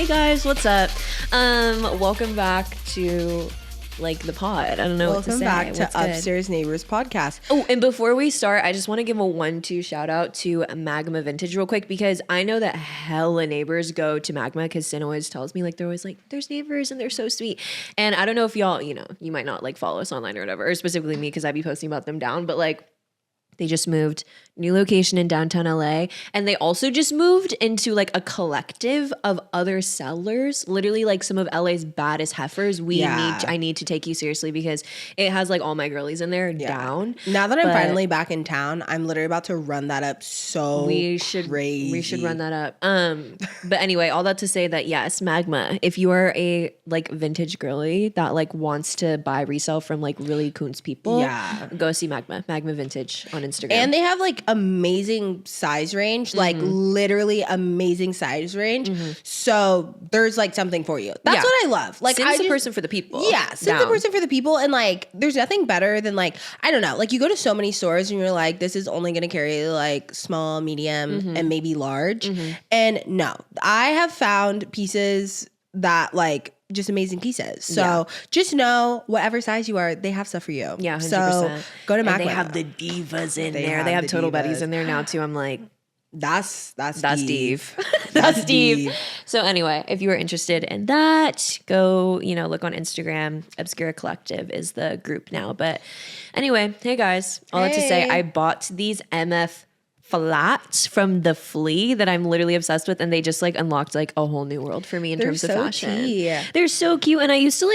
Hey guys, what's up? Welcome back to the pod. I don't know what to say. Welcome back to Upstairs Neighbors podcast. Oh, and before we start, I just want to give a 1-2 shout out to Magma Vintage real quick, because I know that hella neighbors go to Magma, because Sin always tells me they're always there's neighbors and they're so sweet. And I don't know if y'all, you might not follow us online or whatever, or specifically me, because I be posting about them down, but they just moved, new location in downtown LA, and they also just moved into a collective of other sellers, literally some of LA's baddest heifers. I need to take you seriously, because it has all my girlies in there down. Now that I'm finally back in town, I'm literally about to run that up crazy. We should run that up. But anyway, all that to say that yes, Magma, if you are a vintage girly that wants to buy resell from really coons people, go see Magma Vintage on Instagram. And they have amazing size range, literally amazing size range. So there's something for you. That's what I love. Sin's the person for the people. Yeah, Sin's the person for the people. And there's nothing better than I don't know, you go to so many stores and you're this is only gonna carry small, medium, and maybe large. And no, I have found pieces that just amazing pieces. So just know whatever size you are, they have stuff for you. Yeah, 100%. So go to Mac. They have the divas in there. They have total buddies in there now too. I'm that's Steve. That's Steve. So anyway, if you are interested in that, go, look on Instagram. Obscura Collective is the group now. But anyway, hey guys, all that to say, I bought these MF flats from the Flea that I'm literally obsessed with, and they just unlocked a whole new world for me in terms of fashion. They're so cute, and I used to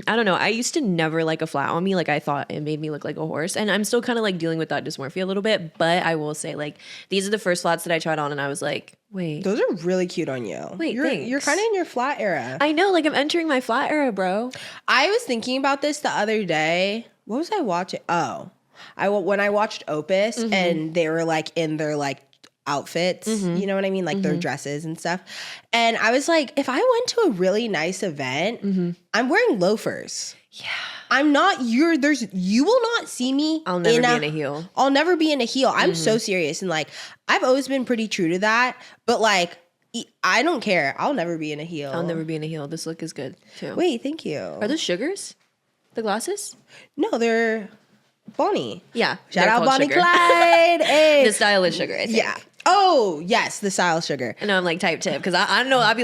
I don't know, I used to never like a flat on me. I thought it made me look like a horse, and I'm still kind of dealing with that dysmorphia a little bit, but I will say these are the first flats that I tried on, and I was wait, those are really cute on you. Wait, you're kind of in your flat era. I know, I'm entering my flat era, bro. I was thinking about this the other day. What was I watching? When I watched Opus and they were in their outfits, you know what I mean? Their dresses and stuff. And I was if I went to a really nice event, I'm wearing loafers. Yeah. I'm not, you will not see me. I'll never be in a heel. I'll never be in a heel. I'm so serious. And I've always been pretty true to that. But I don't care. I'll never be in a heel. I'll never be in a heel. This look is good too. Wait, thank you. Are those sugars? The glasses? No, they're Bonnie. Yeah. Shout out Bonnie Clyde. Hey. The style is sugar, I think. Yeah. Oh, yes, the style sugar. I know I'm type tip, because I don't know, I'd be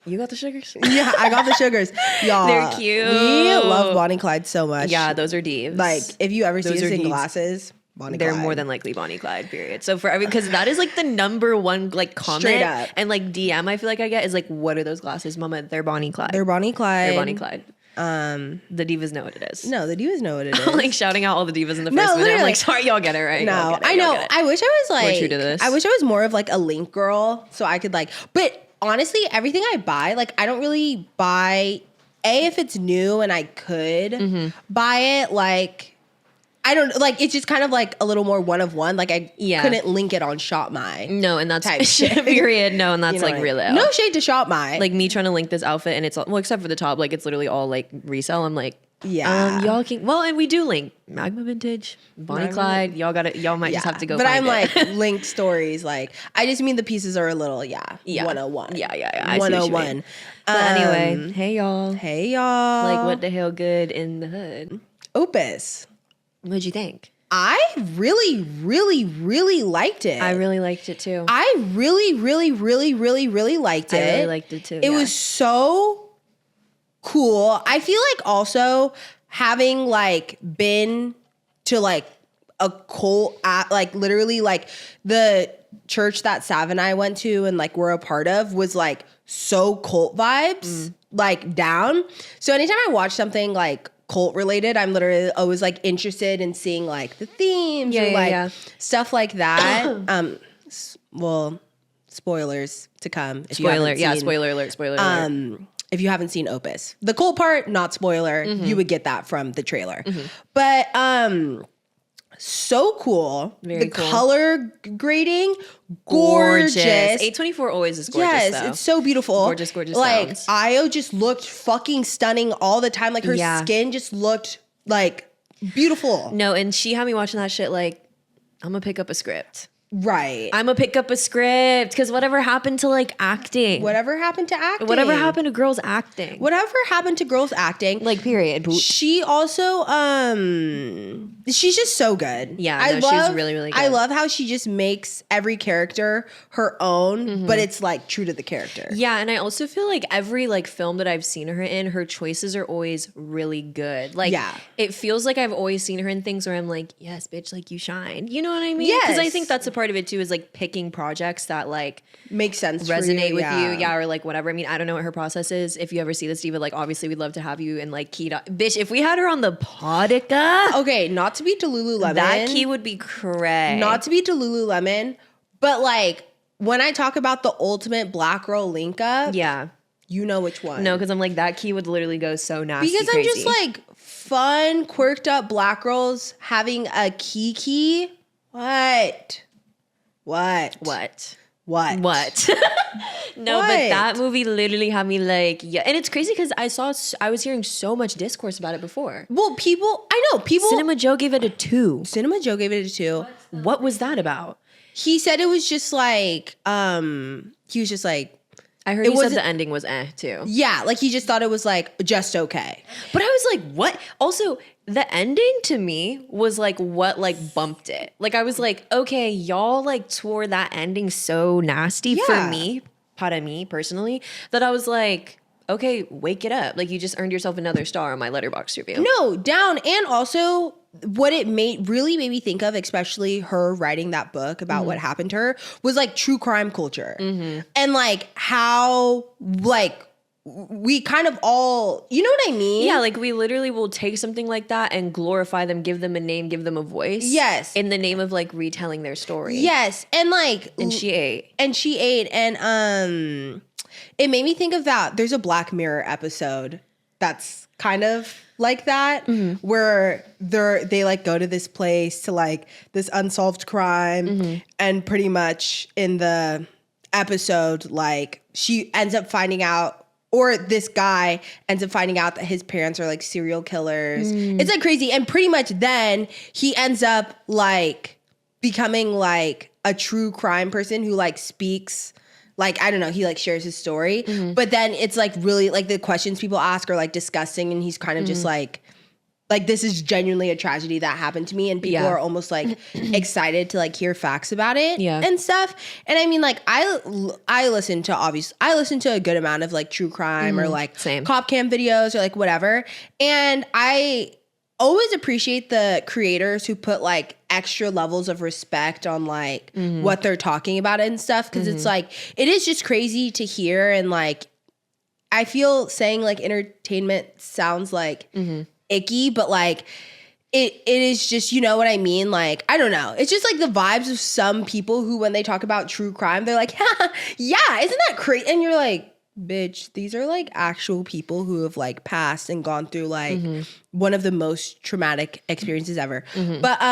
you got the sugars? Yeah, I got the sugars. Y'all. They're cute. We love Bonnie Clyde so much. Yeah, those are divs. If you ever see us in divs. Glasses, Bonnie They're Clyde. more than likely Bonnie Clyde, period. So for because that is the number one comment. Straight up. And DM I feel I get is what are those glasses, mama? They're Bonnie Clyde. They're Bonnie Clyde. They're Bonnie Clyde. The divas know what it is. No, the divas know what it is. I'm shouting out all the divas in the first minute. I'm sorry, y'all get it right. No, I know. I wish I was more true to this. I wish I was more of a link girl, so I could but honestly, everything I buy, I don't really buy if it's new and I could buy it, I don't it's just kind of a little more one of one. I couldn't link it on Shop My. No, and that's type shit. Period. No, and that's real. No shade to Shop My. Me trying to link this outfit, and it's except for the top, it's literally all resell. I'm yeah. Y'all can and we do link Magma Vintage, Bonnie Clyde. Y'all might just have to go. But find I'm link stories. I just mean the pieces are a little 101. Yeah. 101. But anyway, hey y'all. What the hell good in the hood? Opus. What'd you think? I really, really, really liked it. I really liked it too. I really, really, really, really, really liked it. I really liked it too. It was so cool. I feel also having been to a cult at literally the church that Sav and I went to and we're a part of was so cult vibes down. So anytime I watch something cult related, I'm literally always interested in seeing the themes or stuff like that. Well, spoilers to come. Spoiler alert. If you haven't seen Opus, the cult part, not spoiler. You would get that from the trailer. But so cool. Very cool. Color grading, gorgeous. A24 always is gorgeous. Yes, though. It's so beautiful. Gorgeous sounds. Io just looked fucking stunning all the time. Her skin just looked beautiful. No, and she had me watching that shit I'm gonna pick up a script. Right. I'm gonna pick up a script because whatever happened to like acting? Whatever happened to acting? Whatever happened to girls acting? Whatever happened to girls acting? Like, period. She also, she's just so good. Yeah, she's really, really good. I love how she just makes every character her own, but it's like true to the character. Yeah, and I also feel like every like film that I've seen her in, her choices are always really good. Like, it feels like I've always seen her in things where I'm like, yes, bitch, like you shine. You know what I mean? Because I think that's a part of it too, is like picking projects that like make sense, resonate with you, or like whatever. I mean, I don't know what her process is. If you ever see this, Diva, like obviously we'd love to have you and like key to, bitch. If we had her on the Podica, okay, not to be Lululemon, that key would be cray. Not to be Lululemon, but like when I talk about the ultimate black girl link up, you know which one. No, because I'm like that key would literally go so nasty. Because I'm just like fun, quirked up black girls having a key. What? No, but that movie literally had me like, and it's crazy because I was hearing so much discourse about it before. Well, I know people. Cinema Joe gave it a 2. Cinema Joe gave it a 2. What was that about? He said it was just like, he was just like, I heard he said the ending was too. Yeah, like he just thought it was like just okay. But I was like, what? Also, the ending to me was like what like bumped it. Like I was like, okay, y'all like tore that ending so nasty for me, para me personally, that I was like, okay, wake it up. Like you just earned yourself another star on my Letterboxd review. No, down. And also what it really made me think of, especially her writing that book about what happened to her, was like true crime culture. And like how like we kind of all, you know what I mean? Yeah, like we literally will take something like that and glorify them, give them a name, give them a voice. Yes. In the name of like retelling their story. Yes. And like And she ate. And it made me think of that. There's a Black Mirror episode that's kind of like that, where they like go to this place to like this unsolved crime, and pretty much in the episode, like she ends up finding out, or this guy ends up finding out that his parents are like serial killers. It's like crazy, and pretty much then he ends up like becoming like a true crime person who like speaks. Like, I don't know, he like shares his story, but then it's like really like the questions people ask are like disgusting, and he's kind of just like this is genuinely a tragedy that happened to me, and people are almost like excited to like hear facts about it and stuff. And I mean, like I listen to a good amount of like true crime or like cop cam videos or like whatever, and I always appreciate the creators who put like extra levels of respect on like what they're talking about and stuff, because it's like it is just crazy to hear, and like I feel saying like entertainment sounds like icky, but like it is just, you know what I mean? Like, I don't know. It's just like the vibes of some people who, when they talk about true crime, they're like, yeah, isn't that crazy? And you're like, bitch, these are like actual people who have like passed and gone through like one of the most traumatic experiences ever. But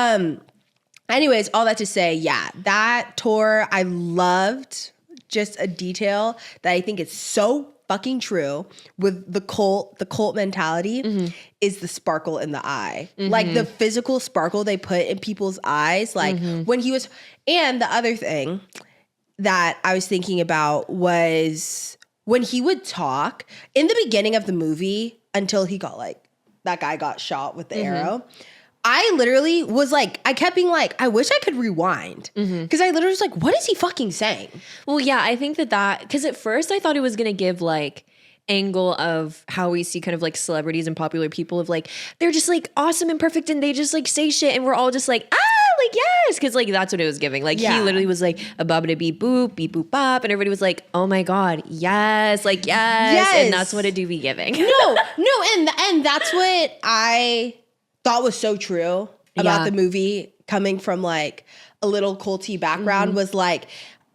anyways, all that to say, yeah, that tour I loved. Just a detail that I think is so fucking true with the cult mentality is the sparkle in the eye. Like the physical sparkle they put in people's eyes. Like when he was, and the other thing that I was thinking about was when he would talk in the beginning of the movie until he got like, that guy got shot with the arrow. I literally was like, I kept being like, I wish I could rewind. Because I literally was like, what is he fucking saying? Well, yeah, I think that, because at first I thought it was going to give like angle of how we see kind of like celebrities and popular people of like, they're just like awesome and perfect and they just like say shit and we're all just like, like, yes. Because like, that's what it was giving. Like he literally was like a babada beep boop bop. And everybody was like, oh my God, yes. Like, yes. And that's what it do be giving. No. And that's what I thought was so true about the movie, coming from like a little culty background, was like,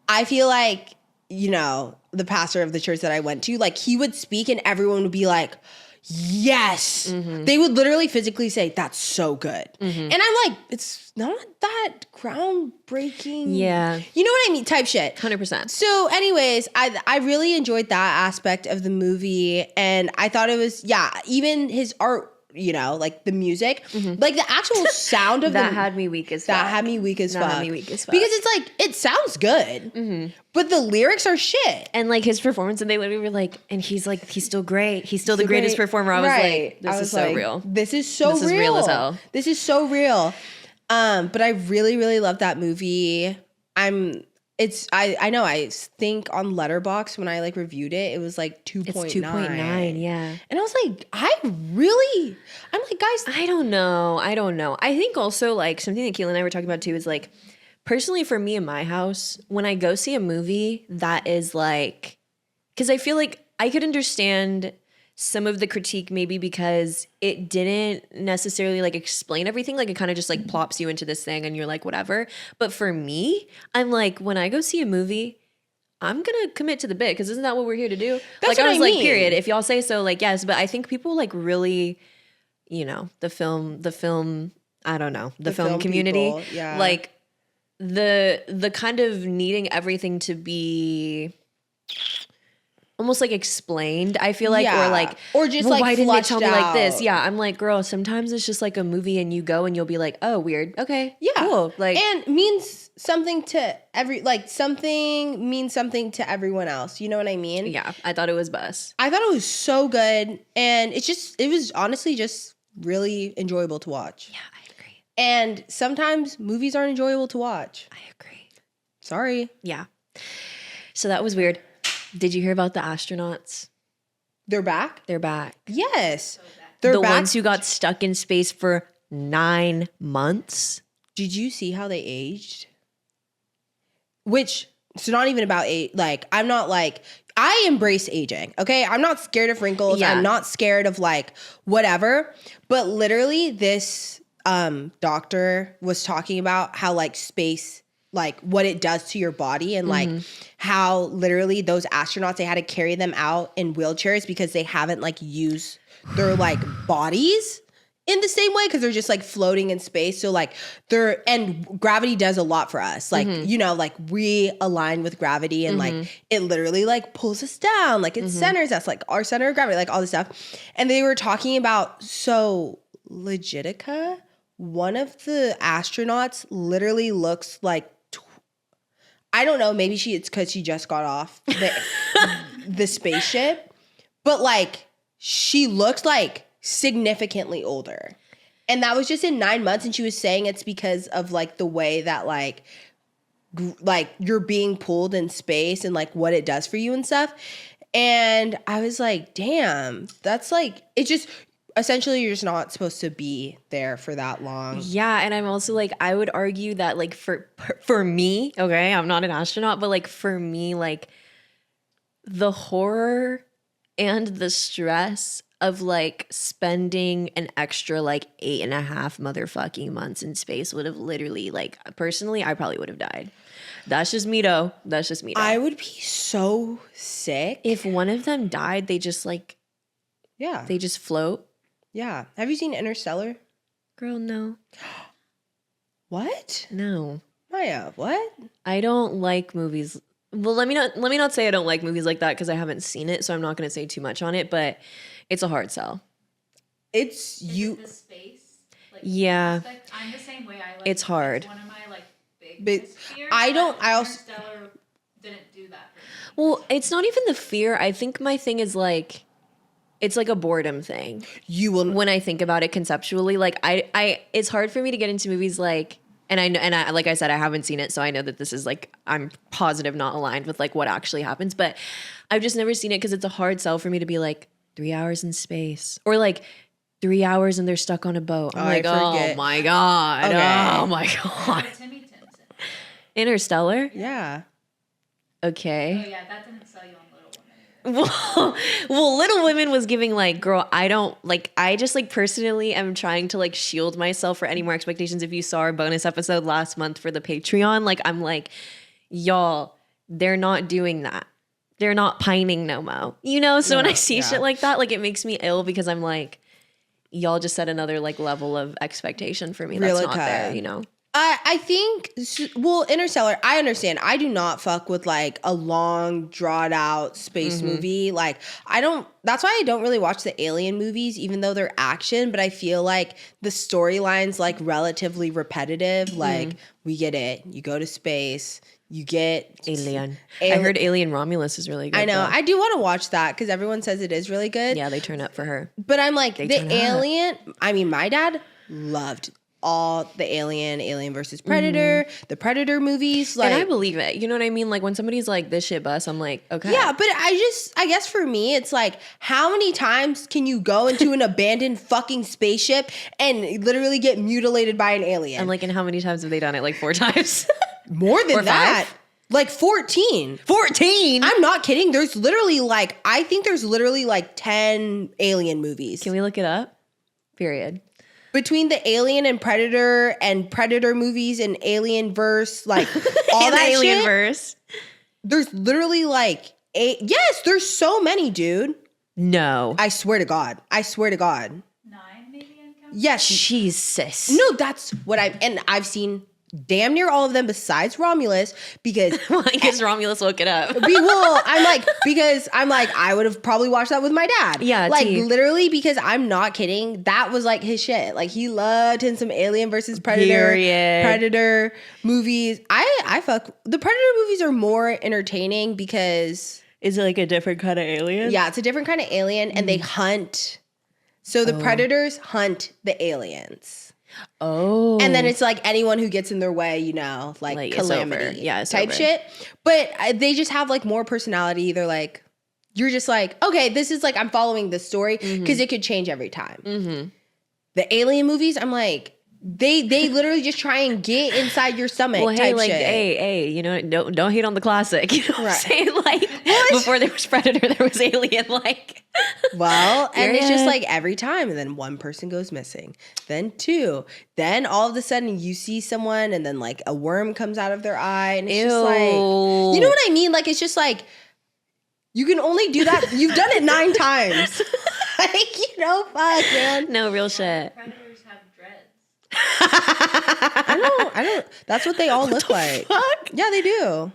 I feel like, you know, the pastor of the church that I went to, like he would speak and everyone would be like, yes. They would literally physically say, that's so good. And I'm like, it's not that groundbreaking. Yeah. You know what I mean? Type shit. 100%. So anyways, I really enjoyed that aspect of the movie. And I thought it was, even his art you know, like the music, like the actual sound of that had me weak as fuck. That had me weak as fuck. Had me weak as fuck. Because it's like, it sounds good, but the lyrics are shit. And like his performance, and they literally were like, and he's like, he's still great. He's still the greatest performer. I was like, this is so real. This is so real. This is real as hell. This is so real. But I really, really love that movie. I know, I think on Letterboxd when I like reviewed it, it was like 2.9. It's 2.9, yeah. And I was like, I'm like, guys. I don't know. I think also like something that Keelan and I were talking about too is like, personally for me in my house, when I go see a movie that is like, because I feel like I could understand some of the critique maybe because it didn't necessarily like explain everything. Like it kind of just like plops you into this thing and you're like, whatever. But for me, I'm like, when I go see a movie, I'm going to commit to the bit because isn't that what we're here to do? That's like what I was I like, mean. period. If y'all say so, like, yes. But I think people like really, you know, the film, I don't know, the film community. People, yeah. Like the kind of needing everything to be almost like explained, I feel like, or like, or just well, like, why didn't they tell me like this? out. Yeah, I'm like, girl, sometimes it's just like a movie and you go and you'll be like, oh, weird, okay, Yeah. cool, like, and means something to something means something to everyone else. You know what I mean? yeah, I thought it was bust. I thought it was so good, and it was honestly just really enjoyable to watch. Yeah, I agree. And sometimes movies aren't enjoyable to watch. I agree. Sorry. Yeah. So that was weird. Did you hear about the astronauts? They're back? They're back. Yes. The They're back. ones who got stuck in space for 9 months. Did you see how they aged? Which, it's not even about age. Like, I'm not like, I embrace aging, okay? I'm not scared of wrinkles. Yeah. I'm not scared of like whatever. But literally this doctor was talking about how like space, like what it does to your body and like how literally those astronauts, they had to carry them out in wheelchairs because they haven't like used their like bodies in the same way because they're just like floating in space. So like and gravity does a lot for us. Like, you know, like we align with gravity and like it literally like pulls us down. Like it centers us, like our center of gravity, like all this stuff. And they were talking about, so Legitica, one of the astronauts literally looks like, I don't know, maybe it's because she just got off the spaceship, but like she looked like significantly older. And that was just in 9 months. And she was saying it's because of like the way that like you're being pulled in space and like what it does for you and stuff. And I was like, damn, that's like, it just, essentially you're just not supposed to be there for that long. Yeah, and I'm also like, I would argue that like for me, okay, I'm not an astronaut, but like for me, like the horror and the stress of like spending an extra like 8.5 motherfucking months in space would have literally, like, personally, I probably would have died. That's just me though. I would be so sick. If one of them died, they just like, yeah, they just float. Yeah. Have you seen Interstellar? Girl, no. What? No. Maya, what? I don't like movies. Well, let me not say I don't like movies like that because I haven't seen it, so I'm not going to say too much on it, but it's a hard sell. It's you. The space. Like, yeah. aspect? I'm the same way. I like. It's hard. It's one of my like But biggest fears. I don't. but I also. Interstellar didn't do that for me. Well, it's not even the fear. I think my thing is like, it's like a boredom thing. You will. When I think about it conceptually, like I it's hard for me to get into movies like, and I like I said, I haven't seen it, so I know that this is like, I'm positive not aligned with like what actually happens, but I've just never seen it because it's a hard sell for me to be like 3 hours in space or like 3 hours and they're stuck on a boat. I'm like, oh my God. Okay. Oh my God. Timmy Timpson. Interstellar? Yeah. Okay. Oh yeah, that didn't sell you on Little Women. Well, Little Women was giving like, girl, I just like personally am trying to like shield myself for any more expectations. If you saw our bonus episode last month for the Patreon, like I'm like, y'all, they're not doing that. They're not pining no mo, you know? So when I see shit like that, like it makes me ill because I'm like, y'all just set another like level of expectation for me that's not there, you know? I think, well, Interstellar, I understand. I do not fuck with like a long, drawn out space movie. Like, that's why I don't really watch the Alien movies, even though they're action, but I feel like the storyline's like relatively repetitive. Like, we get it. You go to space, you get Alien. I heard Alien Romulus is really good. I know. though. I do want to watch that because everyone says it is really good. Yeah, they turn up for her. But I'm like, They the turn up. Alien, I mean, my dad loved all the Alien versus Predator, the Predator movies. Like, And I believe it. You know what I mean? Like when somebody's like, this shit bus, I'm like, okay. yeah, but I guess for me, it's like, how many times can you go into an abandoned fucking spaceship and literally get mutilated by an alien? And like, and how many times have they done it? Like 4 times? More than Or that. 5? Like 14. 14? I'm not kidding. There's literally like, I think there's literally like 10 Alien movies. Can we look it up? Period. Between the Alien and Predator movies and Alien verse, like all In the that Alien shit, verse. there's literally like yes, there's so many, dude. No. I swear to God. 9 maybe in count? Yes. Jesus. No, that's what I've seen damn near all of them besides Romulus because Because Romulus woke it up. because I'm like, I would have probably watched that with my dad. Yeah, like T. literally, because I'm not kidding. That was like his shit. Like he loved him some Alien versus Predator, Period. Predator movies. I fuck the Predator movies are more entertaining because Is it like a different kind of alien? yeah, it's a different kind of alien and they hunt. So the Predators hunt the aliens. Oh. And then it's like anyone who gets in their way, you know, like Like, it's calamity over. Yeah, it's type over. shit. But they just have like more personality. They're like, you're just like, okay, this is like, I'm following this story because it could change every time. Mm-hmm. The Alien movies, I'm like, they literally just try and get inside your stomach Well, hey, type like, shit. hey, you know, don't hate on the classic. You know what I'm Right. saying? Like, before there was Predator, there was Alien. Like, Well, and it's just Period. like every time, and then one person goes missing, then 2, then all of a sudden you see someone, and then like a worm comes out of their eye, and it's just like, you know what I mean? Like it's just like you can only do that. You've done it 9 times. Like fuck, man. no real shit. Predators have dreads. I don't. That's what they all look like. Fuck. Yeah, they do.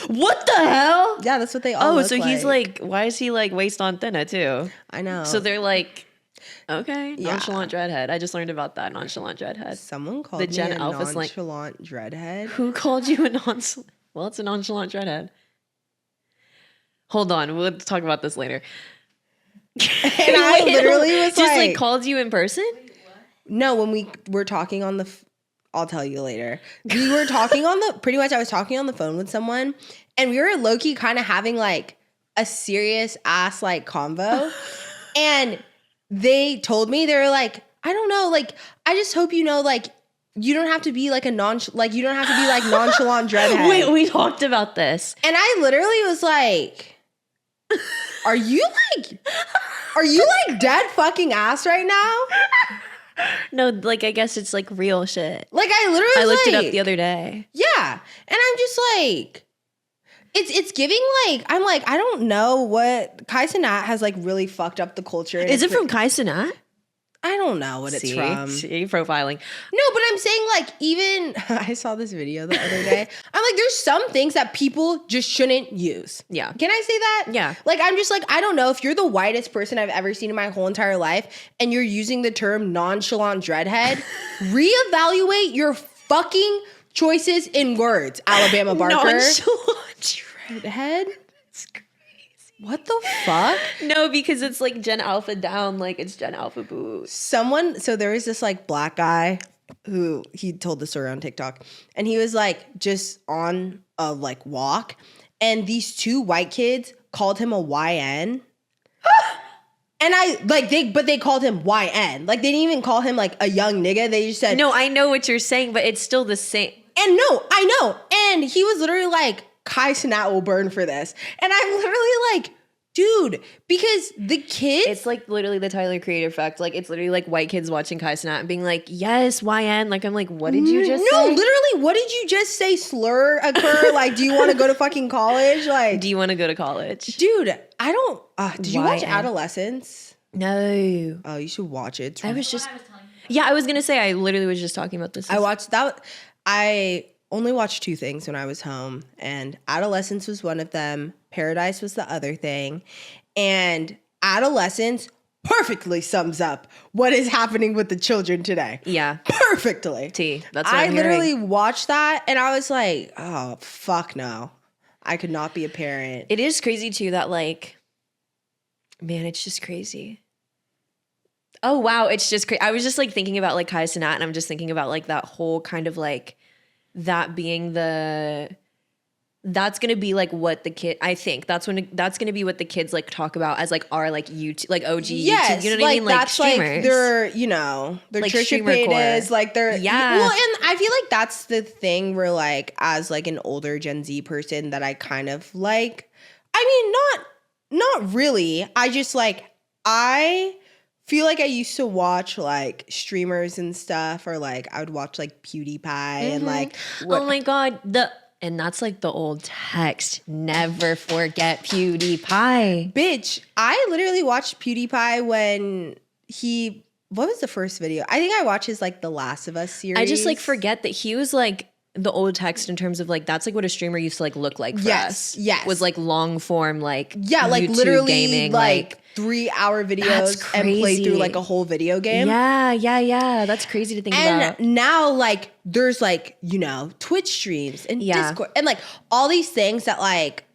What the hell? Yeah, that's what they all. Oh, look so he's like, why is he like waist on thinner too? I know. So they're like, okay, Yeah. nonchalant dreadhead. I just learned about that nonchalant dreadhead. someone called the me Gen a Alpha slang. nonchalant dreadhead. Who called you a nonchalant? Well, it's a nonchalant dreadhead. Hold on, we'll talk about this later. And I literally was just like like called you in person. No, when we were talking on the, I'll tell you later. We were talking on the, pretty much I was talking on the phone with someone and we were low-key kind of having like a serious ass like convo. And they told me, they were like, I don't know, like, I just hope you know, like, you don't have to be like a you don't have to be like nonchalant dreadhead. Wait, we talked about this. And I literally was like, are you like dead fucking ass right now? No, like I guess it's like real shit. Like I literally I was looked it like, up the other day. yeah. And I'm just like, it's giving like, I'm like, I don't know what Kai Cenat has like really fucked up the culture. Is it from Kai Cenat? I don't know what it's from. See, profiling. No, but I'm saying like even I saw this video the other day. I'm like, there's some things that people just shouldn't use. Yeah. Can I say that? Yeah. Like I'm just like, I don't know if you're the whitest person I've ever seen in my whole entire life and you're using the term nonchalant dreadhead, reevaluate your fucking choices in words, Alabama Barker. Nonchalant Dreadhead? What the fuck? No, because it's like Gen Alpha down, like it's Gen Alpha boot. So there was this like black guy who he told the story on TikTok and he was like just on a like walk and these 2 white kids called him a YN. And they called him YN. Like they didn't even call him like a young nigga. They just said, No, I know what you're saying, but it's still the same. and no, I know. And he was literally like, Kai Cenat will burn for this. And I'm literally like, dude, because the kids. It's like literally the Tyler Creator effect. Like it's literally like white kids watching Kai Cenat and being like, yes, YN. Like I'm like, what did you just No, say? literally, what did you just say? Slur occur? Like, do you want to go to fucking college? Like, Do you want to go to college? dude, I don't. Did you watch YN? Adolescence? No. Oh, you should watch it. I was That's just what I was telling you. Yeah, I was gonna say I literally was just talking about this. I watched that. I only watched 2 things when I was home, and Adolescence was one of them. Paradise was the other thing. And Adolescence perfectly sums up what is happening with the children today. Yeah. Perfectly. That's what I I'm literally hearing. watched that and I was like, oh, fuck no. I could not be a parent. It is crazy too that like, man, it's just crazy. Oh wow, it's just crazy. I was just like thinking about like Kai Cenat, and I'm just thinking about like that whole kind of like that being that's gonna be like what the kid. I think that's gonna be what the kids like talk about as like our like YouTube, like OG Yes, YouTube. You know what I mean? Like that's streamers. like their, you know, their Like Trisha streamer core. Paytas, like their Yeah. Well, and I feel like that's the thing where like as like an older Gen Z person that I kind of like. I mean, not really. I just like I feel like I used to watch like streamers and stuff, or like I would watch like PewDiePie and like Oh my god, and that's like the old text. Never forget PewDiePie. bitch, I literally watched PewDiePie when what was the first video? I think I watched his like The Last of Us series. I just like forget that he was like the old text in terms of like that's like what a streamer used to like look like for us. Yes. Was like long form like like YouTube literally gaming like 3-hour videos That's and play crazy. through like a whole video game. Yeah. That's crazy to think about. And now like there's like, you know, Twitch streams and Yeah. Discord and like all these things that like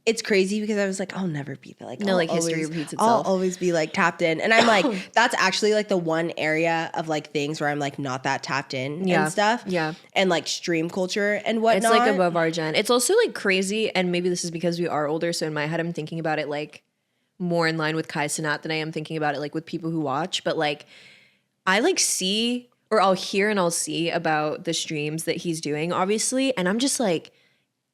it's crazy because I was like, I'll never be like, No, I'll like, history always- repeats I'll itself. always be like tapped in. And I'm like, that's actually like the one area of like things where I'm like not that tapped in Yeah. and stuff. Yeah. And like stream culture and whatnot. It's like above our gen. It's also like crazy, and maybe this is because we are older. So in my head, I'm thinking about it like more in line with Kai Cenat than I am thinking about it like with people who watch. But like, I like see or I'll hear and I'll see about the streams that he's doing, obviously, and I'm just like,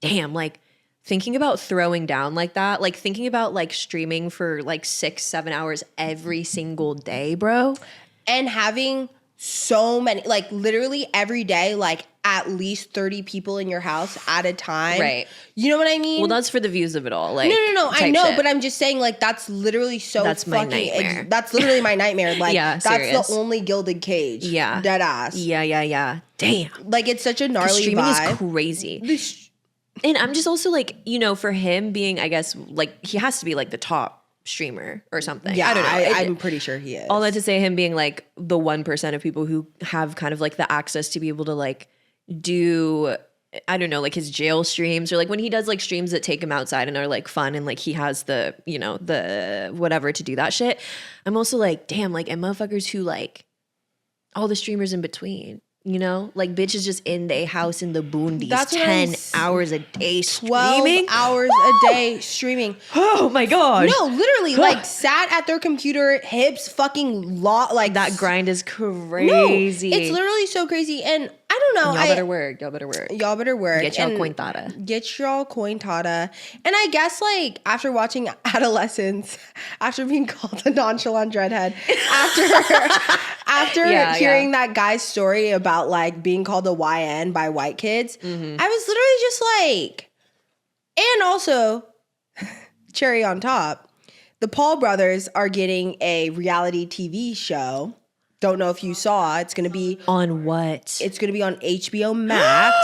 damn, like thinking about throwing down like that, like thinking about like streaming for like 6-7 hours every single day, bro. And having so many, like literally every day, like at least 30 people in your house at a time. Right. You know what I mean? Well, that's for the views of it all. Like, No. I type know, shit. but I'm just saying, like, that's literally so That's my fucking. nightmare. That's literally my nightmare. Like, Yeah, that's serious. the only gilded cage. Yeah. Dead ass. Yeah. Damn. Like, it's such a gnarly Streaming vibe. is crazy. And I'm just also like, you know, for him being, I guess, like, he has to be like the top streamer or something. Yeah, I don't know. I'm pretty sure he is. All that to say, him being like the 1% of people who have kind of like the access to be able to like do, I don't know, like his jail streams, or like when he does like streams that take him outside and are like fun and like he has the, you know, the whatever to do that shit. I'm also like, damn, like, and motherfuckers who like all the streamers in between. You know, like bitches just in their house in the boondies, That's what 10 I'm hours a day 12 streaming. hours a day streaming. Oh my god! No, literally, like sat at their computer, hips fucking like That grind is crazy. No, it's literally so crazy, and I don't know. Y'all better work. Y'all better work. Y'all better work. Get y'all and cointada. Get y'all cointada. And I guess like after watching Adolescence, after being called a nonchalant dreadhead, after Yeah, hearing that guy's story about like being called a YN by white kids, I was literally just like, and also cherry on top, the Paul brothers are getting a reality TV show. Don't know if you saw. It's gonna be On what? It's gonna be on HBO Max.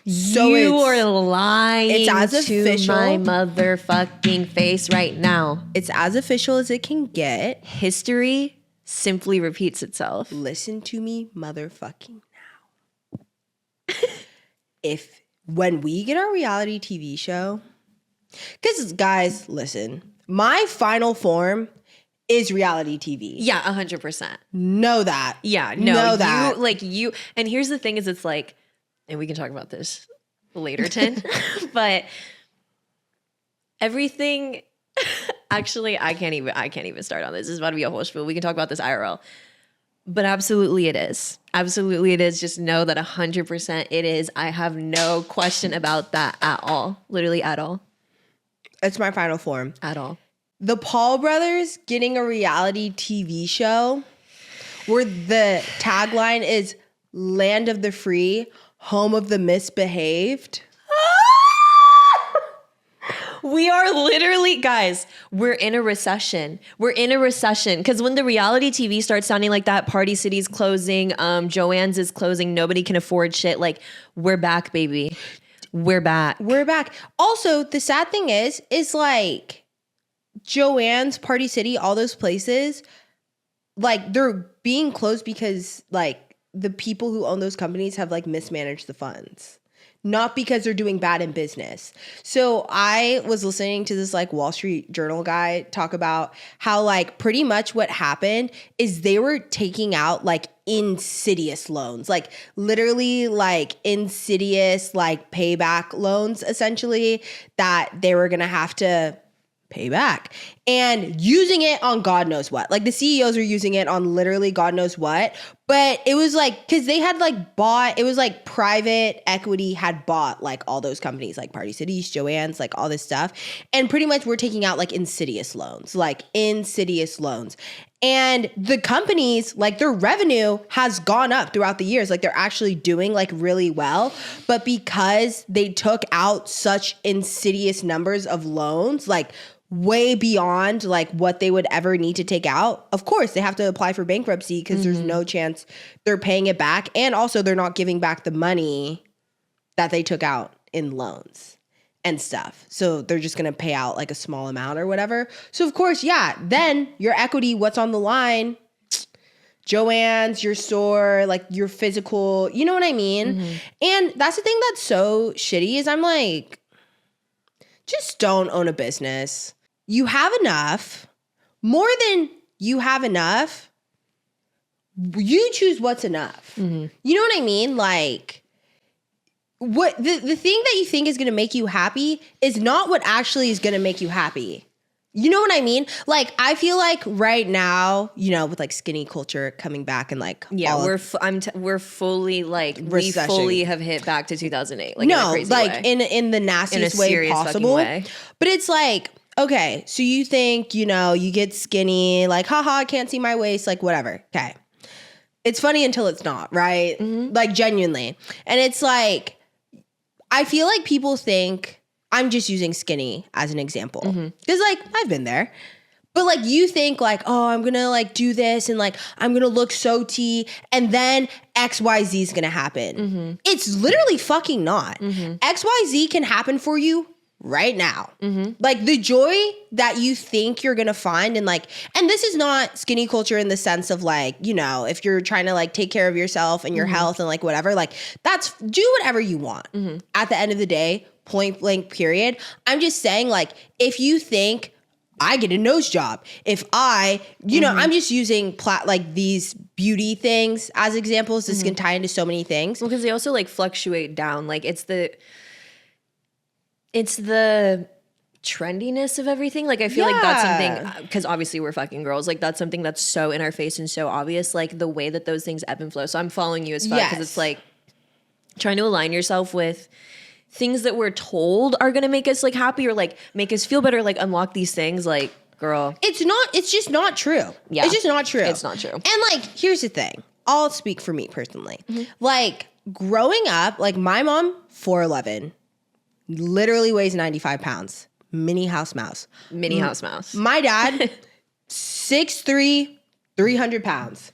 So you it's, are lying it's as to official. my motherfucking face right now. it's as official as it can get. History simply repeats itself. Listen to me, motherfucking now. If when we get our reality TV show, because guys, listen, my final form is reality TV. Yeah, 100%. Know that. Yeah, no, Know that. And here's the thing is it's like, and we can talk about this later, Tin, but everything, actually, I can't even start on this. This is about to be a whole spiel. We can talk about this IRL. But absolutely it is. Absolutely it is. Just know that 100% it is. I have no question about that at all. Literally at all. It's my final form. At all. The Paul brothers getting a reality TV show where the tagline is Land of the Free, Home of the Misbehaved. We are literally, guys, we're in a recession. We're in a recession because when the reality TV starts sounding like that, Party City's closing, Joanne's is closing, nobody can afford shit. Like, we're back, baby. We're back. We're back. Also, the sad thing is like Joanne's, Party City, all those places, like they're being closed because like the people who own those companies have like mismanaged the funds. Not because they're doing bad in business. So I was listening to this like Wall Street Journal guy talk about how like pretty much what happened is they were taking out like insidious loans, like literally like insidious like payback loans essentially that they were gonna have to pay back and using it on God knows what. Like the CEOs are using it on literally God knows what. But it was like, because they had like bought, it was like private equity had bought like all those companies like Party Cities, Joanne's, like all this stuff. And pretty much we're taking out like insidious loans. And the companies, like their revenue has gone up throughout the years. Like they're actually doing like really well. But because they took out such insidious numbers of loans, like way beyond like what they would ever need to take out, of course they have to apply for bankruptcy because there's no chance they're paying it back. And also they're not giving back the money that they took out in loans and stuff. So they're just going to pay out like a small amount or whatever. So of course, yeah, then your equity, what's on the line? Joanne's, your store, like your physical, you know what I mean? And that's the thing that's so shitty is I'm like, just don't own a business. You have enough, more than you have enough. You choose what's enough. You know what I mean? Like, what the thing that you think is going to make you happy is not what actually is going to make you happy. You know what I mean? Like, I feel like right now, you know, with like skinny culture coming back and like, yeah, we're fully like, recession. we fully have hit back to 2008. Like, no, in a crazy like way. in the nastiest way serious fucking possible. way. But it's like, okay, so you think, you know, you get skinny, like, haha, I can't see my waist, like whatever. Okay. It's funny until it's not, right? Like genuinely. And it's like, I feel like people think, I'm just using skinny as an example. Because like, I've been there. But like you think like, oh, I'm gonna like do this and like I'm gonna look so T and then XYZ is gonna happen. It's literally fucking not. XYZ can happen for you right now. Like the joy that you think you're gonna find and this is not skinny culture in the sense of like, you know, if you're trying to like take care of yourself and your health and like whatever, like that's do whatever you want. At the end of the day, point blank period. I'm just saying like if you think I get a nose job, if I, you know, I'm just using like these beauty things as examples. This can tie into so many things. Well, because they also like fluctuate down. Like it's the trendiness of everything. Like I feel like that's something, because obviously we're fucking girls, like that's something that's so in our face and so obvious, like the way that those things ebb and flow. So I'm following you as fuck because it's like trying to align yourself with things that we're told are gonna make us like happy or like make us feel better, like unlock these things. Like, girl, it's just not true. Yeah, it's just not true. It's not true. And like, here's the thing. I'll speak for me personally. Like growing up, like my mom, 4'11", literally weighs 95 pounds. Mini house mouse. My dad, 6'3", 300 pounds.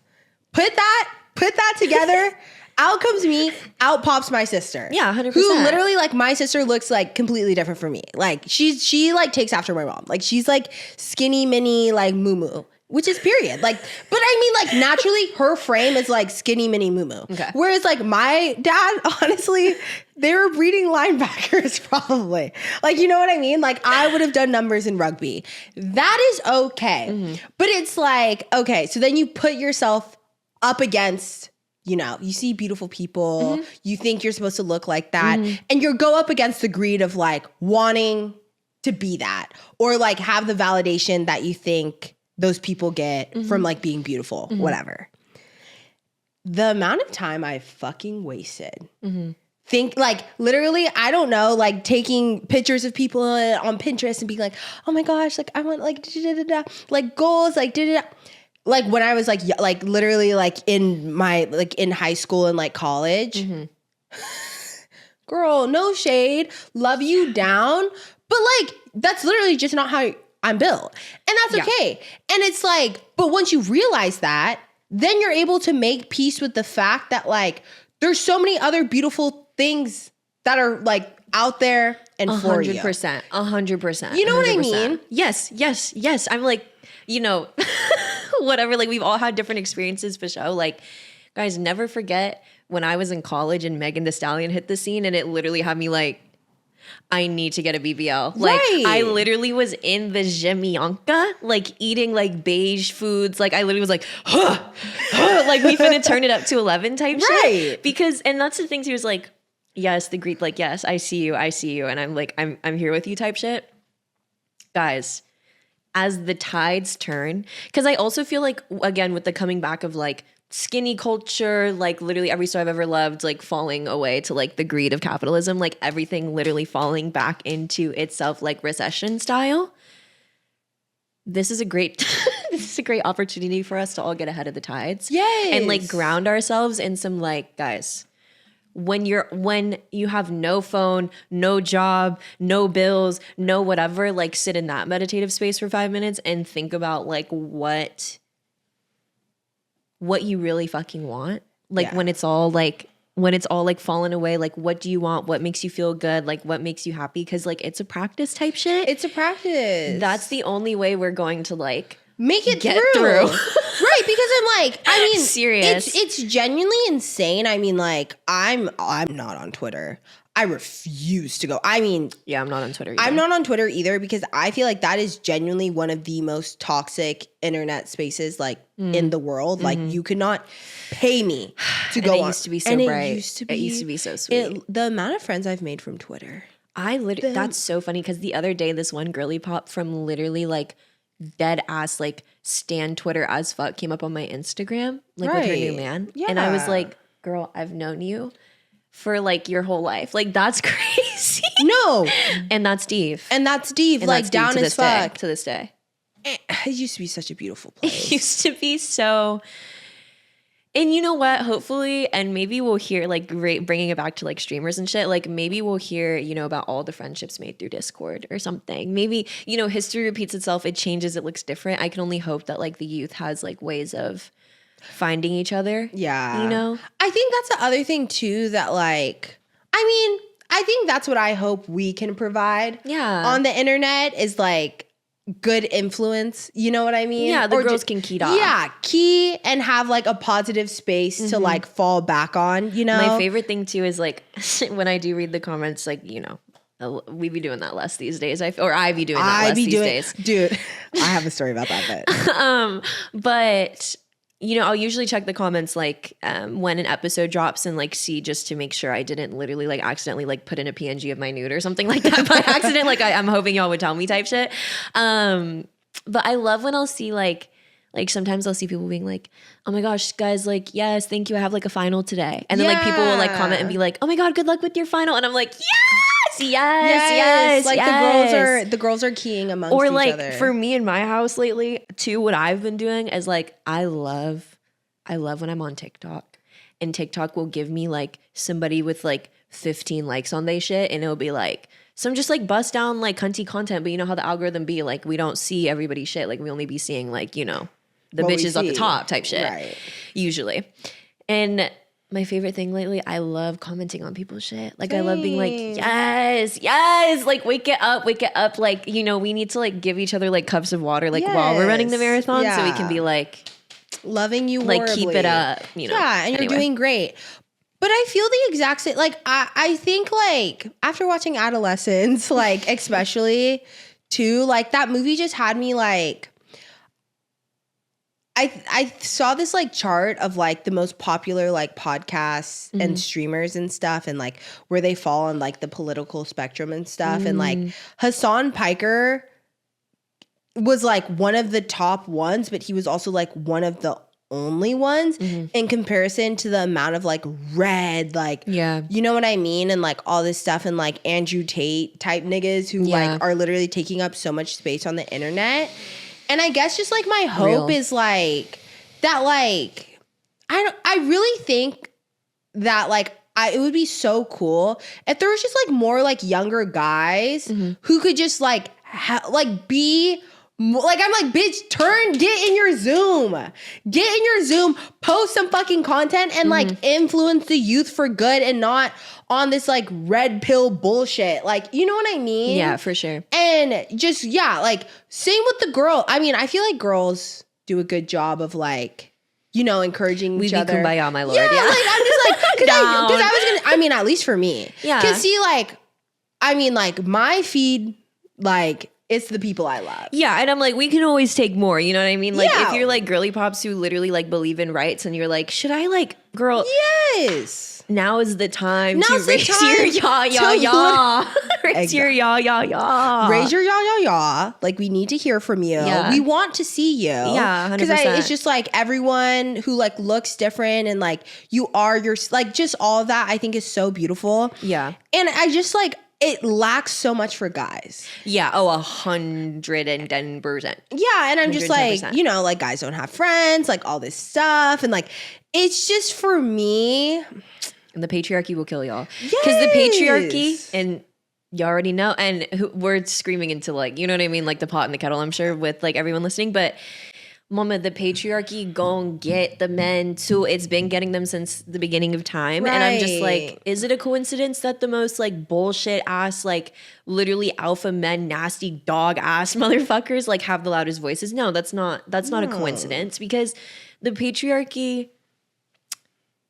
Put that together. Out comes me, out pops my sister. Yeah, 100%. Who literally, like, my sister looks, like, completely different from me. Like, she like, takes after my mom. Like, she's, like, skinny, mini, like, moo-moo. Which is period. Like, but I mean, like, naturally, her frame is, like, skinny, mini, moo-moo. Okay. Whereas, like, my dad, honestly, they were breeding linebackers, probably. Like, you know what I mean? Like, I would have done numbers in rugby. That is okay. But it's like, okay, so then you put yourself up against, you know, you see beautiful people, you think you're supposed to look like that, and you go up against the greed of like wanting to be that or like have the validation that you think those people get from like being beautiful, whatever. The amount of time I fucking wasted. Think like literally, I don't know, like taking pictures of people on Pinterest and being like, oh my gosh, like I want like like goals, like like when I was like literally like in my like in high school and like college, girl, no shade, love you down. But like, that's literally just not how I'm built. And that's okay. And it's like, but once you realize that, then you're able to make peace with the fact that like, there's so many other beautiful things that are like out there and for you. 100%. 100%. You know what I mean? Yes. I'm like, you know, whatever. Like, we've all had different experiences for show. Like, guys, never forget when I was in college and Megan Thee Stallion hit the scene, and it literally had me like, I need to get a BBL. Like, I literally was in the Jamaica, like eating like beige foods. Like, I literally was like, like we finna turn it up to 11 type shit. Because, and that's the thing too, is like, yes, the Greek, like, yes, I see you. And I'm like, I'm here with you type shit. Guys, as the tides turn, because I also feel like, again, with the coming back of like skinny culture, like literally every story I've ever loved, like falling away to like the greed of capitalism, like everything literally falling back into itself, like recession style. This is a great opportunity for us to all get ahead of the tides. And like ground ourselves in some like, guys, when you have no phone, no job, no bills, no whatever, like sit in that meditative space for 5 minutes and think about like what you really fucking want. Like when it's all like fallen away, like what do you want? What makes you feel good? Like what makes you happy? Cause like it's a practice type shit. It's a practice. That's the only way we're going to like make it get through. Right, because I'm like, I mean, serious. It's genuinely insane. I mean, like, I'm not on Twitter. I refuse to go. I mean, yeah, I'm not on Twitter either. I'm not on Twitter either because I feel like that is genuinely one of the most toxic internet spaces like in the world. Like you could not pay me to go on. It used to be so bright. It used to be so sweet. The amount of friends I've made from Twitter. That's so funny because the other day this one girly pop from literally like dead ass like stan Twitter as fuck came up on my Instagram like with her new man. Yeah. And I was like, girl, I've known you for like your whole life. Like that's crazy. No. And that's Steve. And like down as fuck. To this day. It used to be such a beautiful place. It used to be so. And you know what? Hopefully, and maybe we'll hear like bringing it back to like streamers and shit. Like maybe we'll hear, you know, about all the friendships made through Discord or something. Maybe, you know, history repeats itself. It changes. It looks different. I can only hope that like the youth has like ways of finding each other. Yeah. You know? I think that's the other thing too that like, I mean, I think that's what I hope we can provide. Yeah. On the internet is like good influence. You know what I mean? Yeah, the girls can key off. Yeah, key and have like a positive space to like fall back on, you know? My favorite thing too is like when I do read the comments, like, you know, we be doing that less these days. I be doing that less these days. Dude, I have a story about that. But you know, I'll usually check the comments like when an episode drops and like see just to make sure I didn't literally like accidentally like put in a PNG of my nude or something like that by accident. Like I'm hoping y'all would tell me type shit. But I love when I'll see like sometimes I'll see people being like, oh my gosh, guys, like, yes, thank you. I have like a final today. And then like people will like comment and be like, oh my God, good luck with your final. And I'm like, yes. Like yes. the girls are keying amongst or each like other. for me in my house lately too, what I've been doing is like, I love when I'm on TikTok and TikTok will give me like somebody with like 15 likes on they shit. And it'll be like, some just like bust down like cunty content. But you know how the algorithm be like, we don't see everybody's shit. Like we only be seeing like, you know, the bitches at the top type shit. Right. Usually. And my favorite thing lately, I love commenting on people's shit. Like, I love being like, yes, like, wake it up. Like, you know, we need to, like, give each other, like, cups of water, like, while we're running the marathon so we can be, like, loving you like, horribly. keep it up, you know. Yeah, and you're doing great. But I feel the exact same, like, I think, like, after watching Adolescence, like, especially, too, like, that movie just had me, like, I saw this like chart of like the most popular like podcasts and streamers and stuff and like where they fall on like the political spectrum and stuff. And like Hassan Piker was like one of the top ones, but he was also like one of the only ones in comparison to the amount of like red, like, you know what I mean? And like all this stuff and like Andrew Tate type niggas who like are literally taking up so much space on the internet. And I guess just like my hope is like that, like, I really think that like it would be so cool if there was just like more like younger guys who could just like be like, I'm like, bitch, get in your Zoom, post some fucking content and like influence the youth for good and not on this like red pill bullshit. Like, you know what I mean? Yeah, for sure. And just, yeah, like same with the girl. I mean, I feel like girls do a good job of like, you know, encouraging each other. Kumbaya, my lord. Yeah, like I'm just like, because I was gonna, I mean, at least for me. Yeah. Because see, like, I mean, like my feed, like, it's the people I love. Yeah, and I'm like, we can always take more. You know what I mean? Like, Yeah. if you're like girly pops who literally like believe in rights, and you're like, should I like, girl? Yes. Now is the time Now's to the raise time your yaw yaw to yaw. Raise your yaw yaw yaw. Raise your yaw. Like, we need to hear from you. Yeah. We want to see you. Yeah, 100%. Because it's just like everyone who like looks different and like you are your, like just all of that I think is so beautiful. Yeah. And I just like, it lacks so much for guys. Yeah. Oh, 110%. Yeah. And I'm just like, 110%. you know, like guys don't have friends, like all this stuff. And like, it's just for me. And the patriarchy will kill y'all. Because the patriarchy, Yes. and you already know, and we're screaming into like, you know what I mean? Like the pot and the kettle, I'm sure, with like everyone listening. But mama, the patriarchy gon' get the men too. It's been getting them since the beginning of time. And I'm just Right. like, is it a coincidence that the most like bullshit ass, like literally alpha men, nasty dog ass motherfuckers like have the loudest voices? No, that's not a coincidence, because the patriarchy,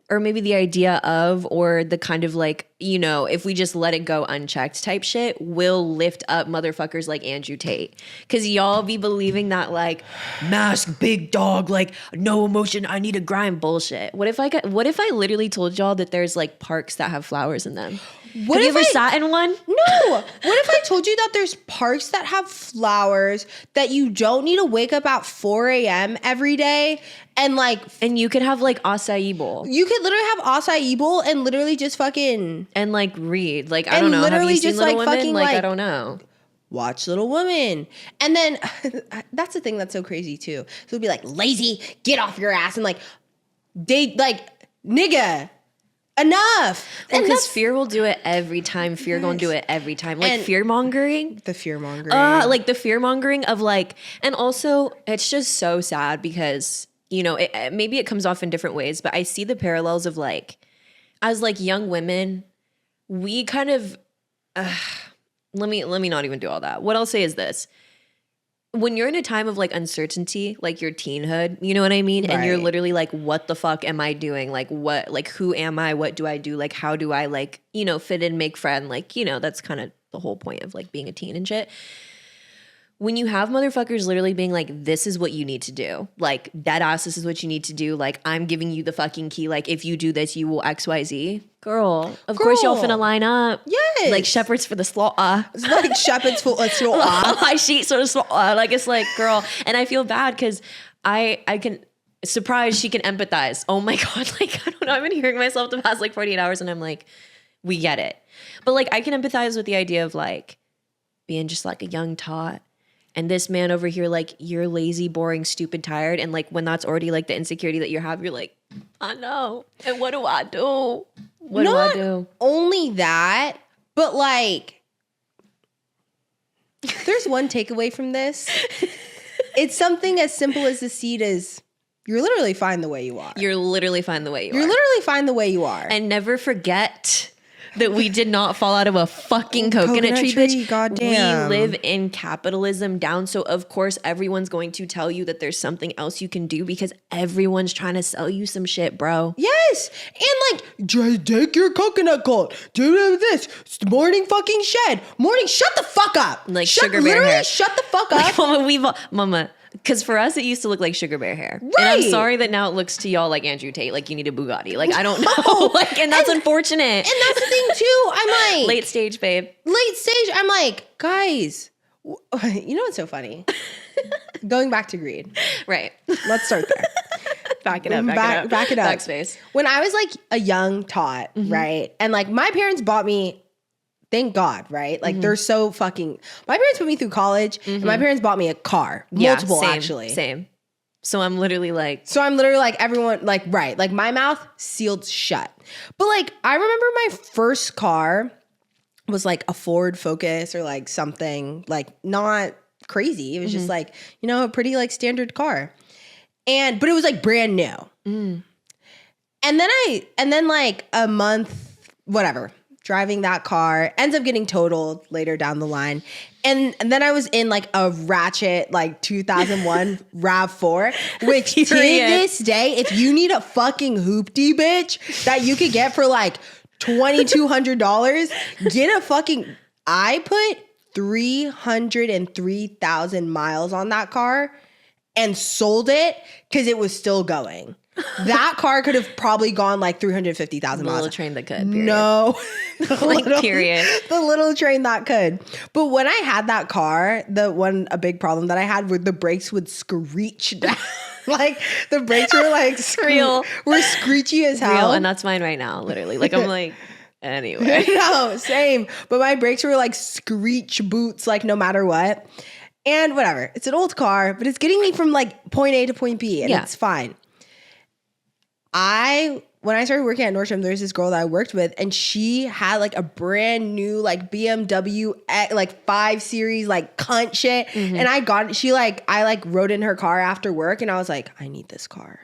or maybe the idea of, or the kind of like, you know, if we just let it go unchecked type shit, will lift up motherfuckers like Andrew Tate. Cause y'all be believing that like mask, big dog, like no emotion, I need a grind bullshit. What if I literally told y'all that there's like parks that have flowers in them? What Have you if ever I- sat in one? No. What if I told you that there's parks that have flowers that you don't need to wake up at 4 a.m. every day and like And you could have like acai bowl you could literally have acai bowl and literally just fucking and like read. Like, I And don't know. Have literally you seen just, Little like, Women? fucking, Like, I like- don't know. watch Little Women. And then that's the thing that's so crazy too. So it'd be like, lazy, get off your ass, and like date, like, nigga, enough. And Because that's fear will do it every time. Fear gonna do it every time. Like And- fear mongering. the fear mongering. Like the fear mongering of like, and also it's just so sad because, you know, maybe it comes off in different ways, but I see the parallels of like, as like young women, we kind of, let me not even do all that. What I'll say is this. When you're in a time of like uncertainty, like your teenhood, you know what I mean? And you're Right. literally like, what the fuck am I doing? Like what, like who am I? What do I do? Like how do I like, you know, fit in, make friend? Like, you know, that's kind of the whole point of like being a teen and shit. When you have motherfuckers literally being like, this is what you need to do. Like dead ass, this is what you need to do. Like I'm giving you the fucking key. Like if you do this, you will XYZ. Girl, of course y'all Girl. finna line up. Yes. Like shepherds for the slaughter. It's like shepherds full of straw. I sheet sort of slaughter. Like it's like, girl. And I feel bad because I can, surprised she can empathize. Oh my God. Like, I don't know. I've been hearing myself the past like 48 hours and I'm like, we get it. But like, I can empathize with the idea of like being just like a young tot. And this man over here, like, you're lazy, boring, stupid, tired. And like, when that's already like the insecurity that you have, you're like, I know. And what do I do? What do I do? Only that, but like, there's one takeaway from this. It's something as simple as the seed is you're literally fine the way you are. You're literally fine the way you You're are. literally fine the way you are. And never forget that we did not fall out of a fucking coconut tree, bitch. goddamn. We live in capitalism down. So of course everyone's going to tell you that there's something else you can do because everyone's trying to sell you some shit, bro. Yes. And like, just take your coconut gold. Do this. Morning fucking shed. Morning, shut the fuck up. Like shut, sugar bear literally hair. shut the fuck up. Like, mama, because for us it used to look like sugar bear hair. And I'm Right. sorry that now it looks to y'all like Andrew Tate, like you need a Bugatti. Like I don't know. Like, and that's unfortunate. And that's the thing too. I'm like, Late stage, babe. late stage, I'm like, guys, you know what's so funny? Going back to greed. Right. Let's start there. Back it up. Back it up. Backspace. When I was like a young tot, right? And like my parents bought me, thank God, right? Like they're so fucking, my parents put me through college and my parents bought me a car. Multiple same, actually. Same. So I'm literally like, everyone, like, right. Like my mouth sealed shut. But like, I remember my first car was like a Ford Focus or like something like not crazy. It was just like, you know, a pretty like standard car. But it was like brand new. And then like a month, whatever, driving that car ends up getting totaled later down the line. And then I was in like a ratchet, like 2001 RAV4, which to this day, if you need a fucking hoopty bitch that you could get for like $2,200, get a fucking, I put 303,000 miles on that car and sold it because it was still going. That car could have probably gone like 350,000 miles. the little train that could. Period. No. Period. The little train that could. But when I had that car, a big problem that I had were the brakes would screech down. Like the brakes were like were screechy as hell. Real, and that's mine right now, literally. Like I'm like, anyway. No, same. But my brakes were like screech boots, like no matter what. And whatever. It's an old car, but it's getting me from like point A to point B, and it's fine. When I started working at Nordstrom, there's this girl that I worked with, and she had like a brand new like BMW like 5 Series like cunt shit. And I got it. I rode in her car after work, and I was like, I need this car.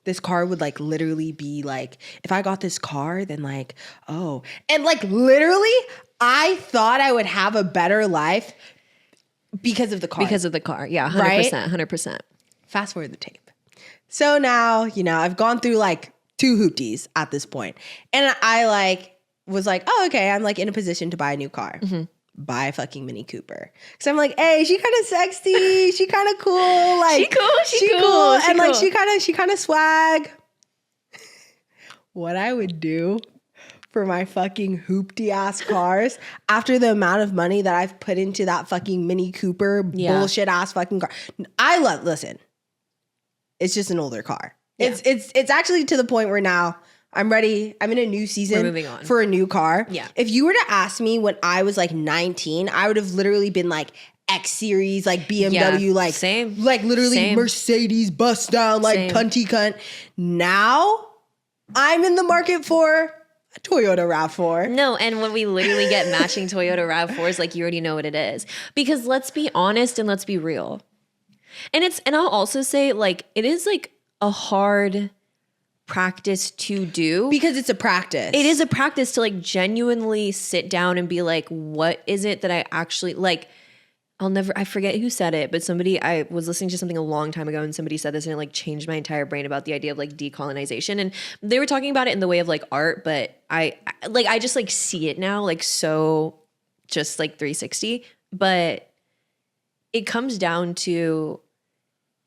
This car would like literally be like, if I got this car, then like, oh. And like literally, I thought I would have a better life because of the car. Because of the car. Yeah, 100%. Right? 100%. Fast forward the tape. So now, you know, I've gone through like 2 hoopties at this point. And I like was like, oh, okay, I'm like in a position to buy a new car. Buy a fucking Mini Cooper. Because I'm like, hey, she kind of sexy. She kind of cool. Like she cool. And like she kind of swag. What I would do for my fucking hoopty ass cars after the amount of money that I've put into that fucking Mini Cooper bullshit ass fucking car. Listen. It's just an older car. Yeah. It's actually to the point where now I'm ready. I'm in a new season. We're moving on. For a new car. Yeah. If you were to ask me when I was like 19, I would have literally been like X Series, like BMW, like same, like literally same. Mercedes bust down, like Same. cunty cunt. Now I'm in the market for a Toyota RAV4. No, and when we literally get matching Toyota RAV4s, like you already know what it is. Because let's be honest and let's be real. And I'll also say like it is like a hard practice to do. Because it's a practice. It is a practice to like genuinely sit down and be like, what is it that I actually like? I forget who said it, but I was listening to something a long time ago and somebody said this and it like changed my entire brain about the idea of like decolonization. And they were talking about it in the way of like art, but I just like see it now, like so just like 360. But it comes down to,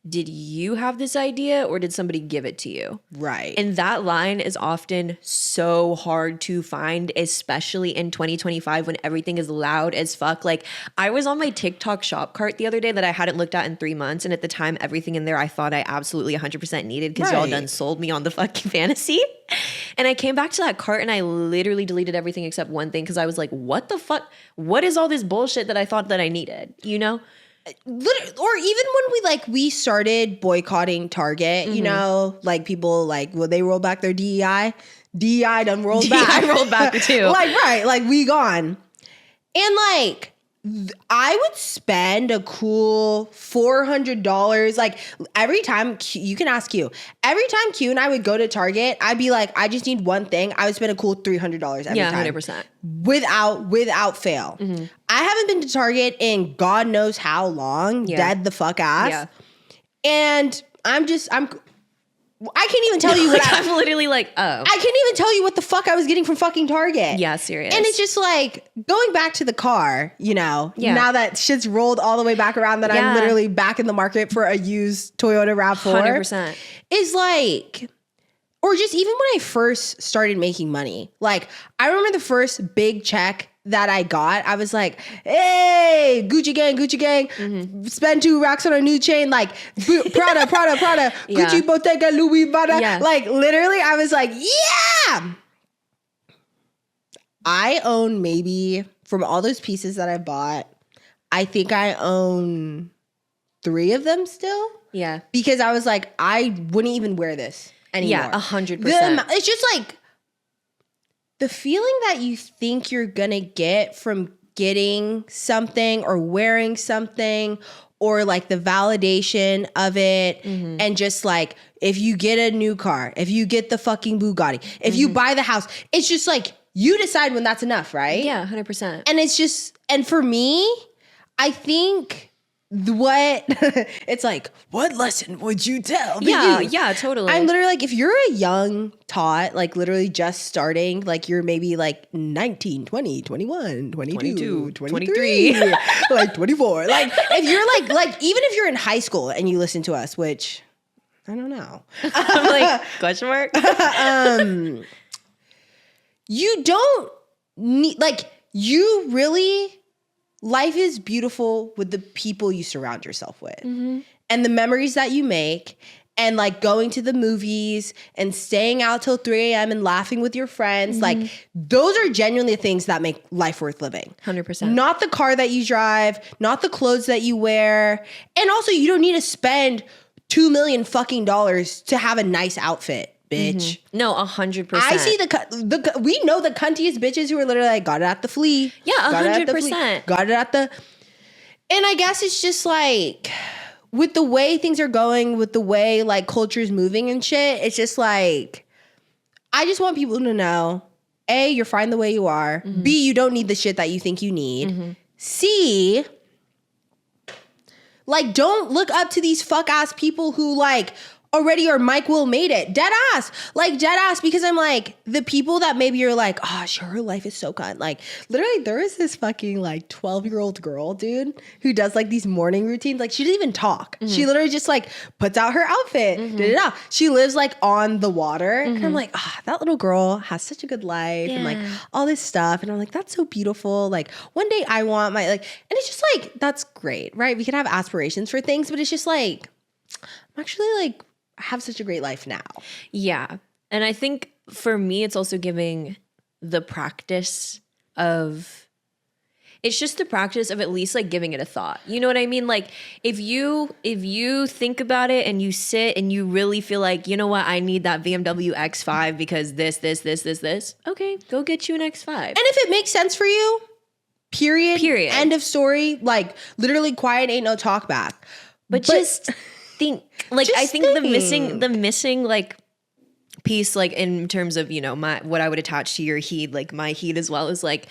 did you have this idea or did somebody give it to you? Right. And that line is often so hard to find, especially in 2025 when everything is loud as fuck. Like I was on my TikTok shop cart the other day that I hadn't looked at in 3 months. And at the time, everything in there I thought I absolutely 100% needed because y'all done sold me on the fucking fantasy. And I came back to that cart and I literally deleted everything except one thing because I was like, what the fuck? What is all this bullshit that I thought that I needed? You know? Or even when we started boycotting Target, you know, like people like, well, they roll back their DEI done rolled back. DEI rolled back too. Like, right, like we gone. And like, I would spend a cool $400. Like every time, you can ask Q. Every time Q and I would go to Target, I'd be like, I just need one thing. I would spend a cool $300 every time. Yeah, 100%. Without fail. I haven't been to Target in God knows how long. Yeah. Dead the fuck ass. Yeah. And I can't even tell you what I'm literally like, oh. I can't even tell you what the fuck I was getting from fucking Target. Yeah, serious. And it's just like going back to the car, you know, now that shit's rolled all the way back around that I'm literally back in the market for a used Toyota RAV4. 100%. Is like, or just even when I first started making money, like I remember the first big check that I got, I was like, hey, Gucci gang, spend 2 racks on a new chain, like Prada, Gucci Bottega, Louis Vuitton. Yeah. Like literally, I was like, yeah. I own maybe, from all those pieces that I bought, I think I own 3 of them still. Yeah. Because I was like, I wouldn't even wear this anymore. Yeah, 100%. It's just like the feeling that you think you're gonna get from getting something or wearing something, or like the validation of it. And just like, if you get a new car, if you get the fucking Bugatti, if you buy the house, it's just like, you decide when that's enough, right? Yeah, 100%. And it's just, and for me, I think it's like, what lesson would you tell the youth? Yeah, totally. I'm literally like, if you're a young tot, like literally just starting, like you're maybe like 19, 20, 21, 22, 23, like 24. Like if you're like, even if you're in high school and you listen to us, which I don't know. I'm like, question mark? You don't need, like, you really, life is beautiful with the people you surround yourself with and the memories that you make, and like going to the movies and staying out till 3 a.m. and laughing with your friends. Like, those are genuinely things that make life worth living. 100%. Not the car that you drive, not the clothes that you wear. And also, you don't need to spend $2 million fucking dollars to have a nice outfit, bitch. No, 100%. I see we know the cuntiest bitches who are literally like, got it at the flea. Yeah, Got it at the flea, 100%. Got it at the. And I guess it's just like, with the way things are going, with the way like culture's moving and shit, it's just like, I just want people to know, A, you're fine the way you are. B, you don't need the shit that you think you need. C, like, don't look up to these fuck ass people who like already are Mike Will made it. Dead ass. Like, dead ass. Because I'm like, the people that maybe you're like, oh, sure, her life is so cunt. Like, literally, there is this fucking like 12-year-old girl, dude, who does like these morning routines. Like, she doesn't even talk. She literally just like puts out her outfit. Da-da-da. She lives like on the water. And I'm like, that little girl has such a good life and like all this stuff. And I'm like, that's so beautiful. Like, one day I want my, like, and it's just like, that's great, right? We can have aspirations for things, but it's just like, I'm actually like, I have such a great life now. Yeah. And I think for me, it's also giving the practice of, it's just the practice of at least like giving it a thought. You know what I mean? Like, if you think about it and you sit and you really feel like, you know what, I need that BMW X5 because this, okay, go get you an X5. And if it makes sense for you, period. End of story. Like, literally, quiet ain't no talk back. But just think, like, Just I think think. the missing like piece, like in terms of, you know, what I would attach to your heed, like my heed as well, is like,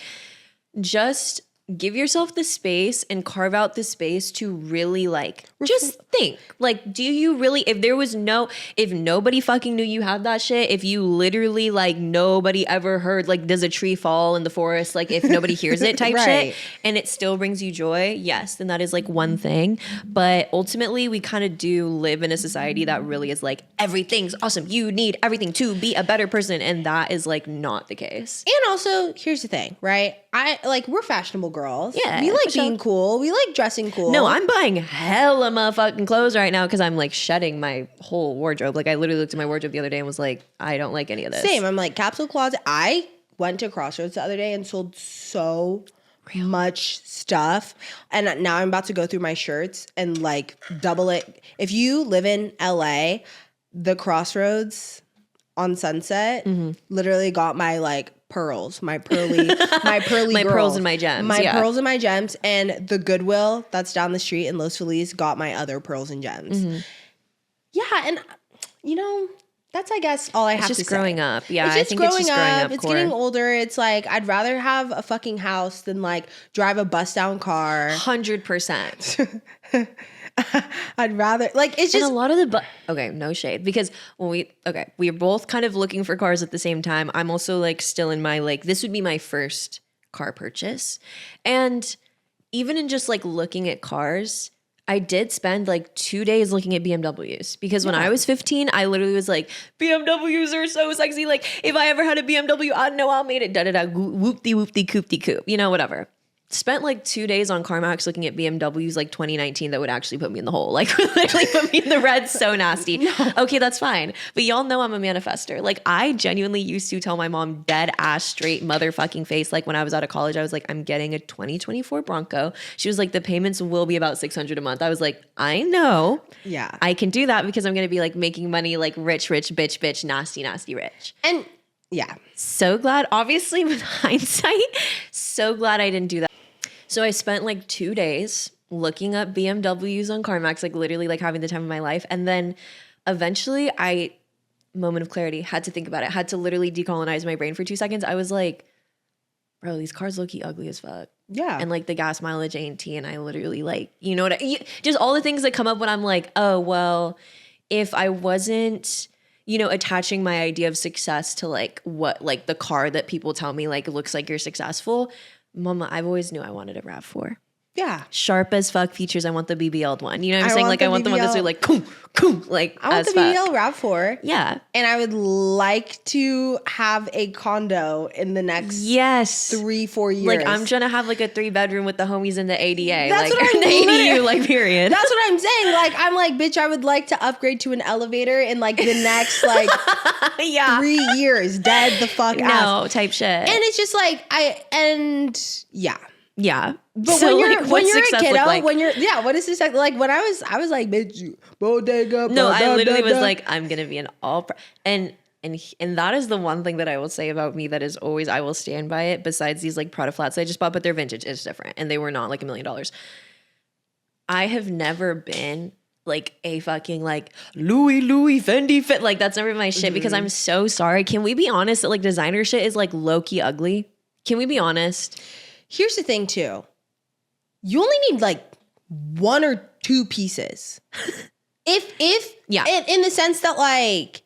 just give yourself the space and carve out the space to really like just think, like, do you really, if nobody fucking knew you had that shit, if you literally like nobody ever heard, like, does a tree fall in the forest, like if nobody hears it type shit, and it still brings you joy, yes, then that is like one thing. But ultimately we kind of do live in a society that really is like, everything's awesome, you need everything to be a better person, and that is like not the case. And also, here's the thing, right? We're fashionable girls. Yeah, we like for sure. being cool. We like dressing cool. No, I'm buying hella motherfucking clothes right now because I'm like shedding my whole wardrobe. Like, I literally looked at my wardrobe the other day and was like, I don't like any of this. Same. I'm like, capsule closet. I went to Crossroads the other day and sold so much stuff. And now I'm about to go through my shirts and like double it. If you live in LA, the Crossroads on Sunset literally got my like pearls, my pearly my girls. pearls and my gems. My pearls and my gems. And the Goodwill that's down the street in Los Feliz got my other pearls and gems. Yeah, and you know, that's, I guess, all I have to say. It's just growing up. Yeah, it's I just think growing it's just growing up. up. It's getting older. It's like, I'd rather have a fucking house than like drive a bust down car. 100%. I'd rather, like, it's And just a lot of okay, no shade, because when we're both kind of looking for cars at the same time. I'm also like still in my, like, this would be my first car purchase. And even in just like looking at cars, I did spend like 2 days looking at BMWs, because when I was 15, I literally was like, BMWs are so sexy. Like, if I ever had a BMW, I'd know I'll made it. Da da da, whoop-de-whoop-de-coop-de-coop, you know, whatever. spent like 2 days on CarMax looking at BMWs like 2019 that would actually put me in the hole. Like literally put me in the red so nasty. No. Okay, that's fine. But y'all know I'm a manifester. Like I genuinely used to tell my mom dead ass straight motherfucking face. Like when I was out of college, I was like, I'm getting a 2024 Bronco. She was like, the payments will be about $600 a month. I was like, I know. Yeah. I can do that because I'm going to be like making money like rich, bitch, nasty, rich. And yeah. So glad, obviously with hindsight, so glad I didn't do that. So I spent like 2 days looking up BMWs on CarMax, like literally like having the time of my life. And then eventually moment of clarity, had to think about it, had to literally decolonize my brain for 2 seconds. I was like, bro, these cars low-key ugly as fuck. Yeah. And like the gas mileage ain't T, and I literally like, you know what, just all the things that come up when I'm like, oh, well, if I wasn't, you know, attaching my idea of success to like what, like the car that people tell me like looks like you're successful, Mama, I've always knew I wanted a RAV4. Yeah. Sharp as fuck features. I want the BBL'd one. You know what I'm saying? Like I want the one that's like, like I want the BBL RAV4. Yeah. And I would like to have a condo in the next 3-4 years. Like I'm trying to have like a 3-bedroom with the homies in the ADA. That's like what I'm the ADU, like period. That's what I'm saying. Like I'm like, bitch, I would like to upgrade to an elevator in like the next like 3 years. Dead the fuck out. No, type shit. And it's just like yeah. Yeah. But so when you're like, a kiddo, like? what is this like when I was like, bitch, bodega. No, I literally was like, I'm gonna be an and that is the one thing that I will say about me that is always, I will stand by it. Besides these like Prada flats I just bought, but they're vintage, it's different, and they were not like $1 million. I have never been like a fucking like Louis Fendi fit, like that's never been my shit because I'm so sorry. Can we be honest that like designer shit is like low-key ugly? Can we be honest? Here's the thing too. You only need like 1 or 2 pieces. if yeah, in the sense that like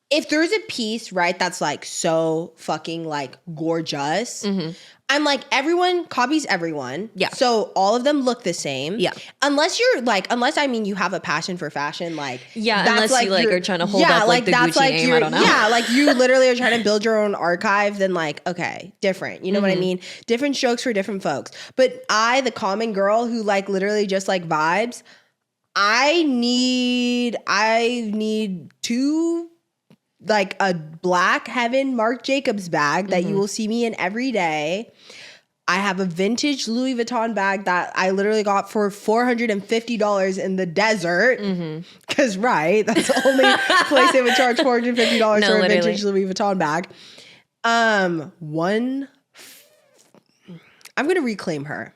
if there's a piece, right, that's like so fucking like gorgeous, I'm like, everyone copies everyone. Yeah. So all of them look the same. Yeah. Unless I mean you have a passion for fashion, like yeah, that's unless like you like are trying to hold up like the that's Gucci like name, I don't know. Yeah, like you literally are trying to build your own archive, then like, okay, different. You know what I mean? Different strokes for different folks. But I, the common girl who like literally just like vibes, I need 2, like a black Heaven Marc Jacobs bag that you will see me in every day. I have a vintage Louis Vuitton bag that I literally got for $450 in the desert. Because, right, that's the only place they would charge $450 for a vintage Louis Vuitton bag. I'm going to reclaim her.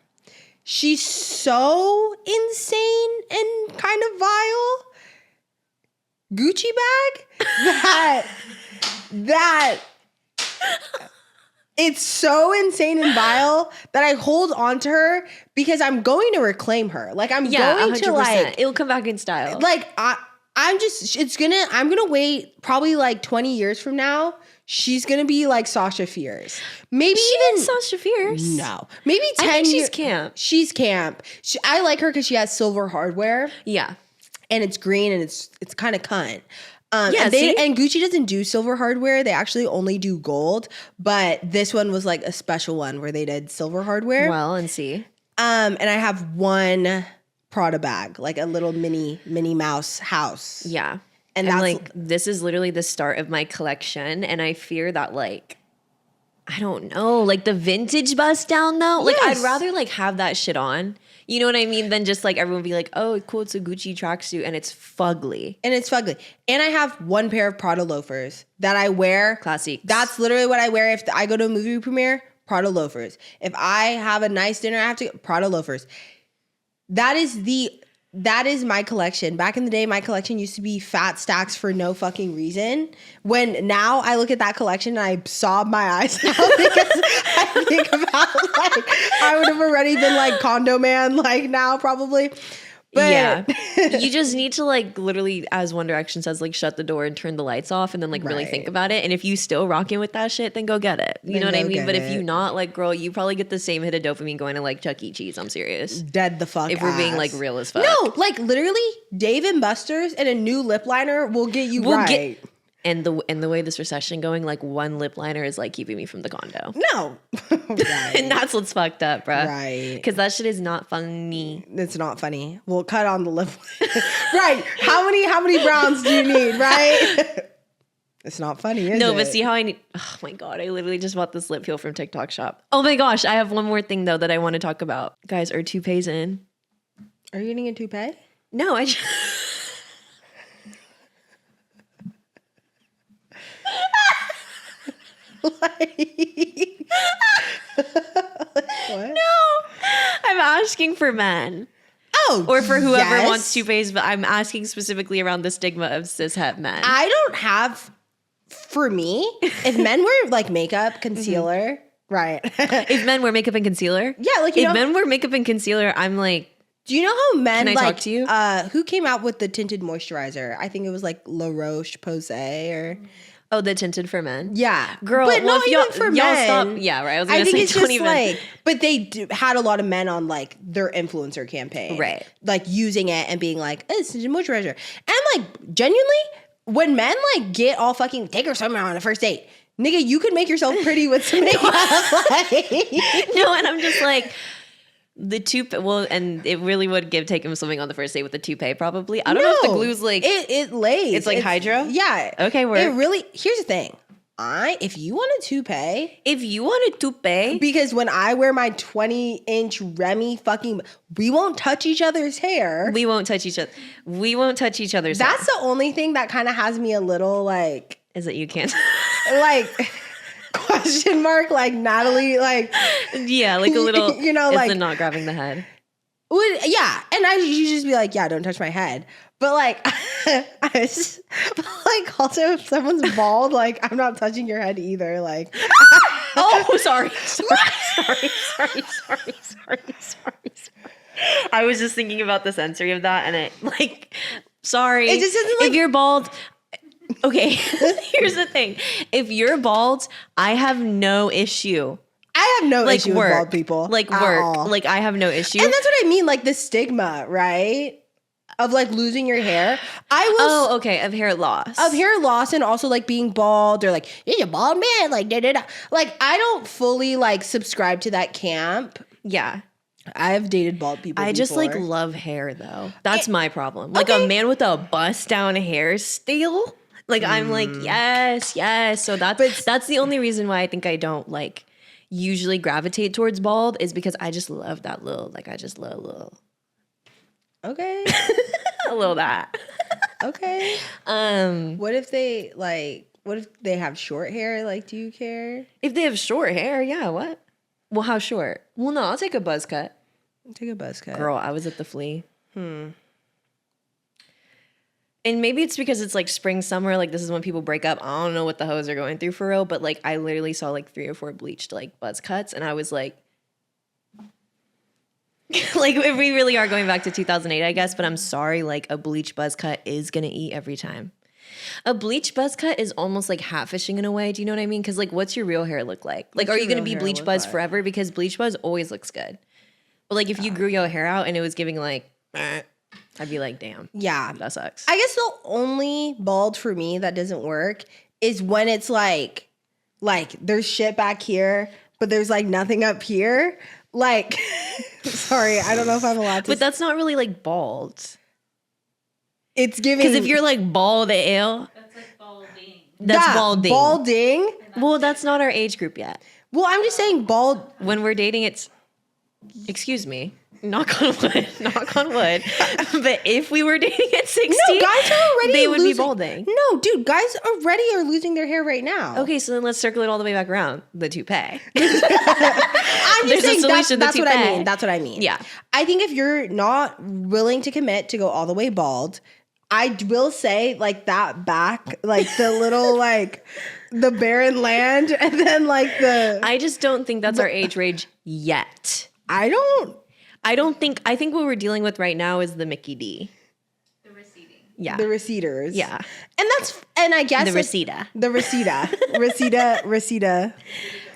She's so insane and kind of vile. Gucci bag that it's so insane and vile that I hold on to her because I'm going to reclaim her. Like I'm going 100%. To like it'll come back in style. Like I'm gonna wait probably like 20 years from now. She's gonna be like Sasha Fierce. Maybe even Sasha Fierce. No, maybe 10 years. She's camp. She's camp. I like her because she has silver hardware. Yeah. And it's green and it's kind of cunt. Yeah, and Gucci doesn't do silver hardware. They actually only do gold. But this one was like a special one where they did silver hardware. Well, and see. And I have one Prada bag, like a little mini Mouse house. Yeah. And that's that's like, this is literally the start of my collection. And I fear that like, I don't know, like the vintage bust down though. Like Yes. I'd rather like have that shit on. You know what I mean? Than just like everyone be like, oh, cool, it's a Gucci tracksuit and it's fugly. And I have one pair of Prada loafers that I wear. Classic. That's literally what I wear if I go to a movie premiere, Prada loafers. If I have a nice dinner, I have to Prada loafers. That is my collection. Back in the day, my collection used to be fat stacks for no fucking reason. When now I look at that collection and I sob my eyes out because I think about like I would have already been like condo man like now probably. But yeah, you just need to like literally, as One Direction says, like shut the door and turn the lights off and then like really think about it. And if you still rocking with that shit, then go get it. You know what I mean? But if you not, like, girl, you probably get the same hit of dopamine going to like Chuck E. Cheese. I'm serious. Dead the fuck. If we're being like real as fuck. No, like literally, Dave and Buster's and a new lip liner will get you right. And the way this recession going, like one lip liner is like keeping me from the condo. No. Right. And that's what's fucked up, bro. Right. Because that shit is not funny. It's not funny. We'll cut on the lip. Right. How many browns do you need, right? It's not funny, is it? No, but see how I need. Oh my God. I literally just bought this lip peel from TikTok shop. Oh my gosh. I have one more thing though that I want to talk about. Guys, are toupees in? Are you getting a toupee? No, I just. Like, what? No, I'm asking for men. Oh, Or for whoever yes. wants toupees, but I'm asking specifically around the stigma of cishet men. I don't have. For me, if men wear like makeup, concealer, right? If men wear makeup and concealer? Yeah, like if men wear makeup and concealer, I'm like, do you know how men Can I like talk to you? Who came out with the tinted moisturizer? I think it was like La Roche Posay or oh, the tinted for men. yeah, Girl, but well, not if y'all, even for y'all men. stop. Yeah, right. I was gonna I think say, it's don't just even. like, but they had a lot of men on like their influencer campaign, Right. Like using it and being like, "Oh, it's tinted moisturizer," and I'm like, genuinely, when men like get all fucking take her somewhere on a first date, nigga, you could make yourself pretty with some makeup. Like, No, and I'm just like. The toupee, well, and it really would take him swimming on the first date with the toupee, probably. I don't know if the no, glue's like. it lays. It's like hydro? Yeah. Okay, It really. Here's the thing. If you want a toupee, If you want a toupee, because when I wear my 20-inch Remy fucking, we won't touch each other's hair. we won't touch each other. We won't touch each other's hair. That's the only thing that kind of has me a little like Is that you can't. question mark, like Natalie, like Yeah, like a little. You know, it's like- the not grabbing the head. yeah. And you just be like, yeah, don't touch my head. But like, I just, but like also if someone's bald, like I'm not touching your head either. Like, Oh, sorry. I was just thinking about the sensory of that, and it like, sorry. It just doesn't, like- if you're bald. Okay, here's the thing. If you're bald, I have no issue. I have no Like issue work, with bald people. like at work, all. like I have no issue. And that's what I mean, like the stigma, right? Of like losing your hair. I will Oh, okay, of hair loss. of hair loss and also like being bald or like you're a bald man, like da da da. Like I don't fully like subscribe to that camp. Yeah. I've dated bald people. I just like before. love hair though. That's my problem. Like okay. a man with a bust down hairstyle. Like I'm like, yes, yes. So that's the only reason why I think I don't like usually gravitate towards bald is because I just love that little, like I just love Okay. a little that. Okay. What if they have short hair? Like, do you care? If they have short hair, yeah, what? Well, how short? Well, no, I'll take a buzz cut. Take a buzz cut. Girl, I was at the flea. And maybe it's because it's like spring, summer, like this is when people break up. I don't know what the hoes are going through for real, but like I literally saw like 3 or 4 bleached like buzz cuts and I was like, like if we really are going back to 2008, I guess, but I'm sorry, like a bleach buzz cut is gonna eat every time. A bleach buzz cut is almost like hat fishing in a way. Do you know what I mean? Because like what's your real hair look like? Like What's are your you gonna real be hair bleach look buzz like? forever? Because bleach buzz always looks good. But like if you grew your hair out and it was giving like, I'd be like, damn, Yeah. that sucks. I guess the only bald for me that doesn't work is when it's like there's shit back here, but there's like nothing up here. Like, sorry, I don't know if I'm allowed to. But that's not really like bald. It's giving. Because if you're like bald ale, That's like balding. that's Yeah, balding. Balding. Well, that's not our age group yet. Well, I'm just saying bald. When we're dating, it's, excuse me, knock on wood, knock on wood. But if we were dating at 60, No, guys are already they would losing, be balding. No, dude, guys already are losing their hair right now. Okay, so then let's circle it all the way back around. The toupee. I'm There's just a saying solution, the that's what I toupee. mean. That's what I mean. Yeah. I think if you're not willing to commit to go all the way bald, I will say like that back, like the little like the barren land, and then like the I just don't think that's our age range yet. I think what we're dealing with right now is the Mickey D. The receding. Yeah. the receders. Yeah. And I guess The like, receda. The receda.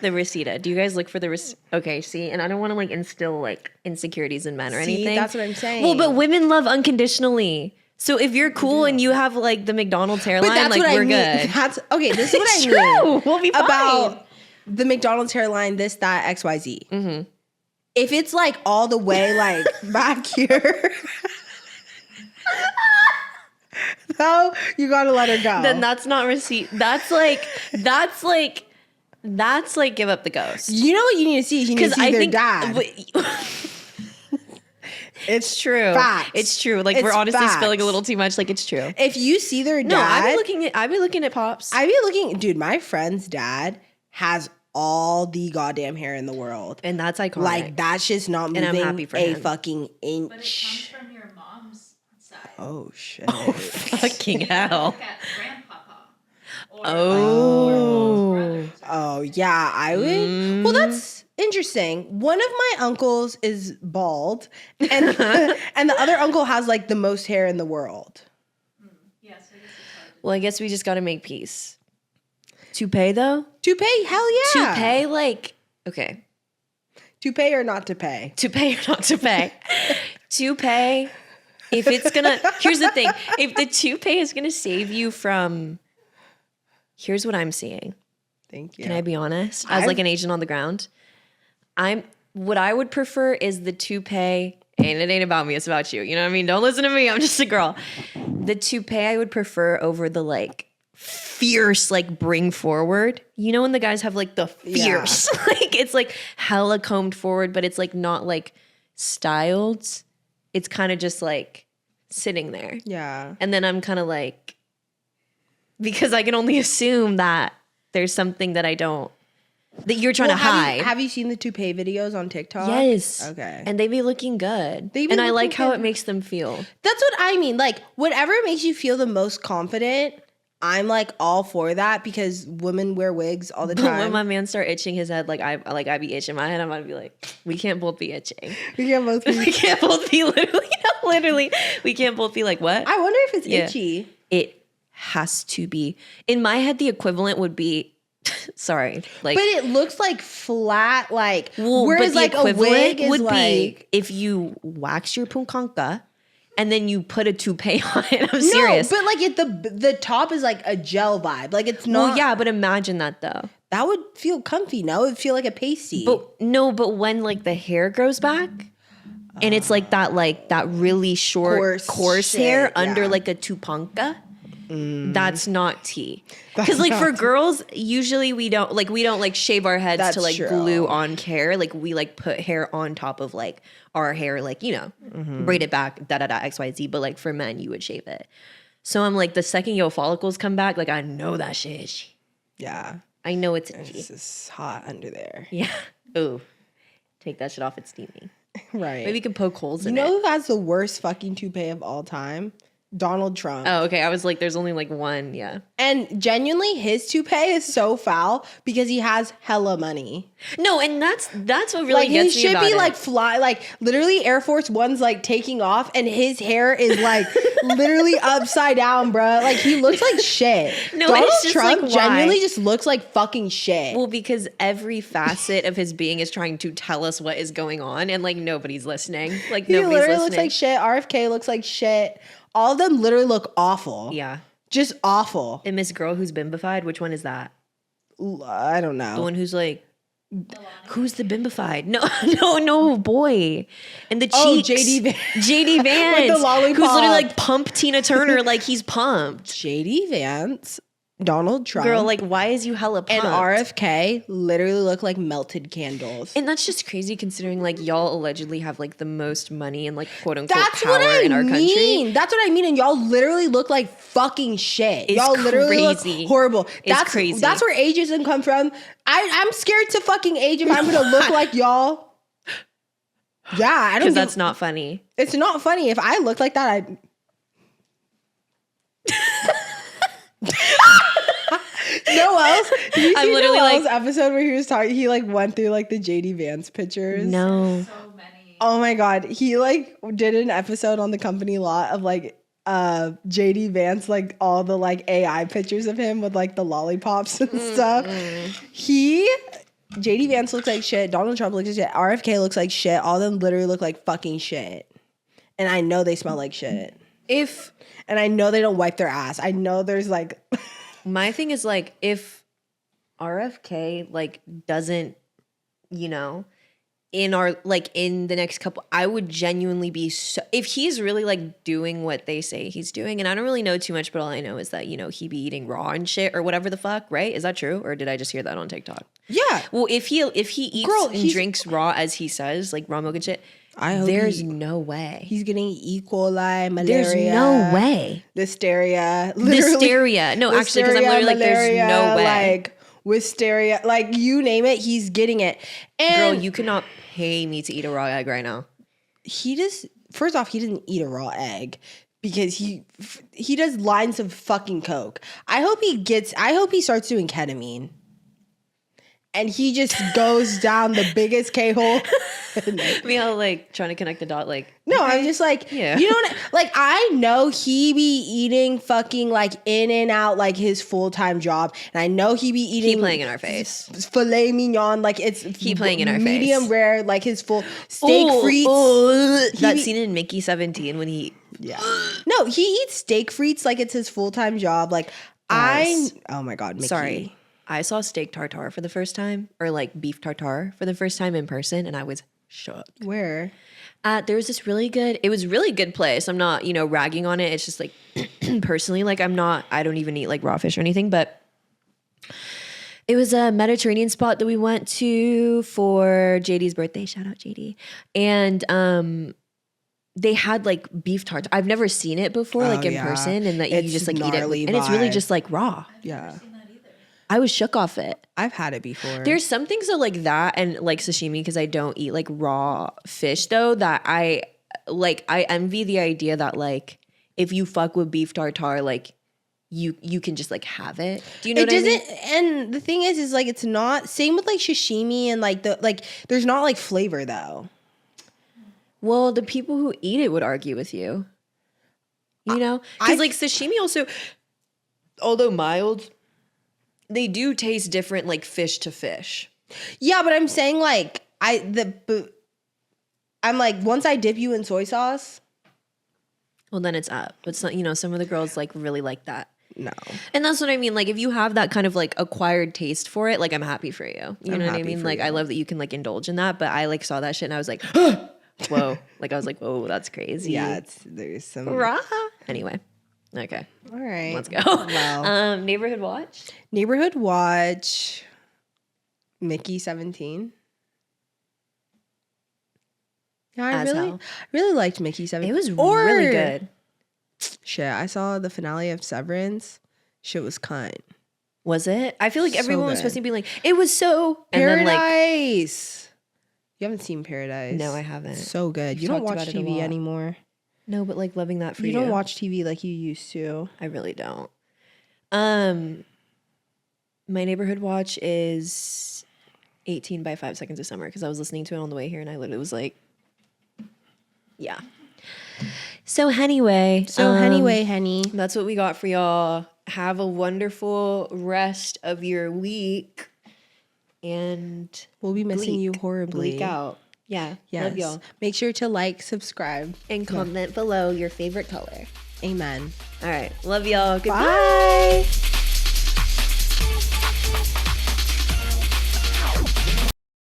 The receda. Do you guys look for the Okay, see, and I don't want to like instill like insecurities in men or See, anything. that's what I'm saying. Well, but women love unconditionally. So if you're cool and you have like the McDonald's hairline, But that's like what we're I mean. good. That's okay. This is what It's I mean true. We'll be fine. about the McDonald's hairline. This, that, XYZ. Mm-hmm. If it's like all the way like back here, no, you gotta let her go. Then that's not receipt. That's like give up the ghost. You know what you need to see? You need to see their dad. It's true. Facts. It's true. Like It's we're honestly facts. spilling a little too much. Like it's true. If you see their dad, No, I've been looking at Pops. dude, my friend's dad has all the goddamn hair in the world. And that's iconic. Like that shit's not And I'm moving happy for a him. fucking But it comes inch. from your mom's side. Oh shit. fucking hell. Look at grandpapa. Or Oh. brothers. Oh yeah, I would. Well, that's interesting. One of my uncles is bald, and and the other uncle has like the most hair in the world. Yes, I guess it's hard. Well, I guess we just got to make peace. Toupee though? Toupee, hell yeah. Toupee, like, okay. Toupee or not to pay? Toupee or not toupee? Toupee, if it's gonna, here's the thing. If the toupee is gonna save you from, here's what I'm seeing. Thank you. Can I be honest? As like an agent on the ground, what I would prefer is the toupee, and it ain't about me, it's about you. You know what I mean? Don't listen to me. I'm just a girl. The toupee I would prefer over the like fierce, like bring forward. You know when the guys have like the fierce, like it's like hella combed forward, but it's like not like styled. It's kind of just like sitting there. Yeah. And then I'm kind of like, because I can only assume that there's something that you're trying to hide. Have you seen the toupee videos on TikTok? Yes. Okay. And they be looking good. They be And I looking like how good. it makes them feel. That's what I mean. Like, whatever makes you feel the most confident, I'm like all for that because women wear wigs all the But when time. my man start itching his head, like I be itching my head, I'm gonna be like, we can't both be itching. We can both be- We can't both be literally, we can't both be like, what? I wonder if it's Yeah. itchy. It has to be. In my head, the equivalent would be, sorry, like, But it looks like flat, like well, whereas but the like a equivalent wig is would like be if you wax your punkanka and then you put a toupee on it. I'm serious. No, but like the top is like a gel vibe. Like it's not. Well, yeah, but imagine that though. That would feel comfy. No, it would feel like a pasty. But when like the hair grows back and it's like that really short coarse shit, hair yeah. under like a tupanka, that's not tea. Because That's like not for girls, usually we don't like shave our heads That's to like true. glue on hair. Like we like put hair on top of like our hair, like, you know, braid it back, XYZ. But like for men, you would shave it. So I'm like, the second your follicles come back, like I know that shit is tea. yeah, I know it's a tea. this is hot under there. Yeah. Ooh. Take that shit off. It's steamy. Right. Maybe you can poke holes You in know it. who has the worst fucking toupee of all time? Donald Trump. Oh, okay. I was like, there's only like one. Yeah. And genuinely, his toupee is so foul because he has hella money. No, and that's what really Like gets his me should about be it. like fly, like literally Air Force One's like taking off, and his hair is like literally upside down, bruh. Like he looks like shit. No, Donald it's just, Trump like, why? genuinely just looks like fucking shit. Well, because every facet of his being is trying to tell us what is going on, and like nobody's listening. Like he nobody's literally listening. looks like shit. RFK looks like shit. All of them literally look awful. Yeah. Just awful. And Miss Girl who's bimbified, which one is that? I don't The know. one who's like, who's the bimbified? No, boy. And the cheeks. Oh, JD Vance. JD Vance. With the lollipop. Who's literally like pump Tina Turner like he's pumped. JD Vance, Donald Trump, Girl, like why is you hella pumped? and RFK literally look like melted candles. And that's just crazy considering like y'all allegedly have like the most money and like quote unquote That's power what I in our mean. country. That's what I mean. And y'all literally look like fucking shit. It's Y'all literally crazy. look horrible. It's That's crazy. That's where ageism comes from. I'm scared to fucking age if I'm gonna look like y'all. Yeah, I don't. Because that's not funny. It's not funny. If I look like that, I. Noel's. Did you I'm see literally Noel's like- episode where he was talking? He like went through like the JD Vance pictures. No. So many. Oh my god, he like did an episode on the company lot of like JD Vance, like all the like AI pictures of him with like the lollipops and stuff. JD Vance looks like shit. Donald Trump looks like shit. RFK looks like shit. All of them literally look like fucking shit. And I know they smell like shit. And I know they don't wipe their ass. I know there's like my thing is like if RFK like doesn't, you know, in the next couple, I would genuinely be so, if he's really like doing what they say he's doing, and I don't really know too much, but all I know is that, you know, he be eating raw and shit or whatever the fuck, right? Is that true? Or did I just hear that on TikTok? yeah. Well, if he eats and drinks raw as he says, like raw milk and shit, there's no way. He's getting E. coli, malaria. There's no way. Listeria. Listeria. No, actually, because I'm literally like, there's no way. Like wisteria, like you name it, he's getting it. And girl, you cannot pay me to eat a raw egg right now. First off, he doesn't eat a raw egg because he does lines of fucking coke. I hope he starts doing ketamine. And he just goes down the biggest K-hole. Me all like trying to connect the dot, like no, I'm just like, yeah. You know what? Like I know he be eating fucking like in and out like his full-time job, and I know he be eating. Keep playing in our face. Filet mignon, like it's keep playing in our medium face. rare, like his full steak frites. That scene in Mickey 17 when he no, he eats steak frites like it's his full-time job. Like oh my god, Mickey. Sorry. I saw steak tartare for the first time, or like beef tartare for the first time in person, and I was shook. Where? There was this really good, it was really good place. I'm not, you know, ragging on it. It's just like, personally, like I don't even eat like raw fish or anything, but it was a Mediterranean spot that we went to for JD's birthday. Shout out JD. And they had like beef tartare. I've never seen it before, like in person, and that you just like eat it. And it's really just like raw. Yeah. I was shook off it. I've had it before. There's some things that like that and like sashimi, because I don't eat like raw fish though, that I envy the idea that like if you fuck with beef tartare, like you can just like have it. Do you know what I mean? And the thing is like it's not same with like sashimi and like there's not like flavor though. Well, the people who eat it would argue with you. You know? Because like sashimi also, although mild, they do taste different, like fish to fish. Yeah, but I'm saying like I'm like once I dip you in soy sauce. Well, then it's up. But some, you know, some of the girls like really like that. No, and that's what I mean. Like if you have that kind of like acquired taste for it, like I'm happy for you. You know what I mean? Like I love that you can like indulge in that. But I like saw that shit and I was like, whoa! Like I was like, whoa, that's crazy. Yeah, there's some raw. Anyway. Okay. All right. Let's go. Well, Neighborhood watch. Neighborhood watch. Mickey 17. Yeah, I really liked Mickey 17. It was really good. Shit, I saw the finale of Severance. Shit was cunt. Was it? I feel like So everyone was good. supposed to be like, it was so Paradise. You haven't seen Paradise? No, I haven't. So good. We've You don't talked watch about it a TV lot. anymore. No, but like loving that for you. You don't watch TV like you used to. I really don't. My neighborhood watch is 18 by 5 Seconds of Summer, because I was listening to it on the way here and I literally was like, yeah. So anyway, Henny. that's what we got for y'all. Have a wonderful rest of your week, and We'll be missing you horribly. bleak out. Yeah, Yes. love y'all. Make sure to like, subscribe, And comment below your favorite color. Amen. All right, love y'all. Goodbye. Bye.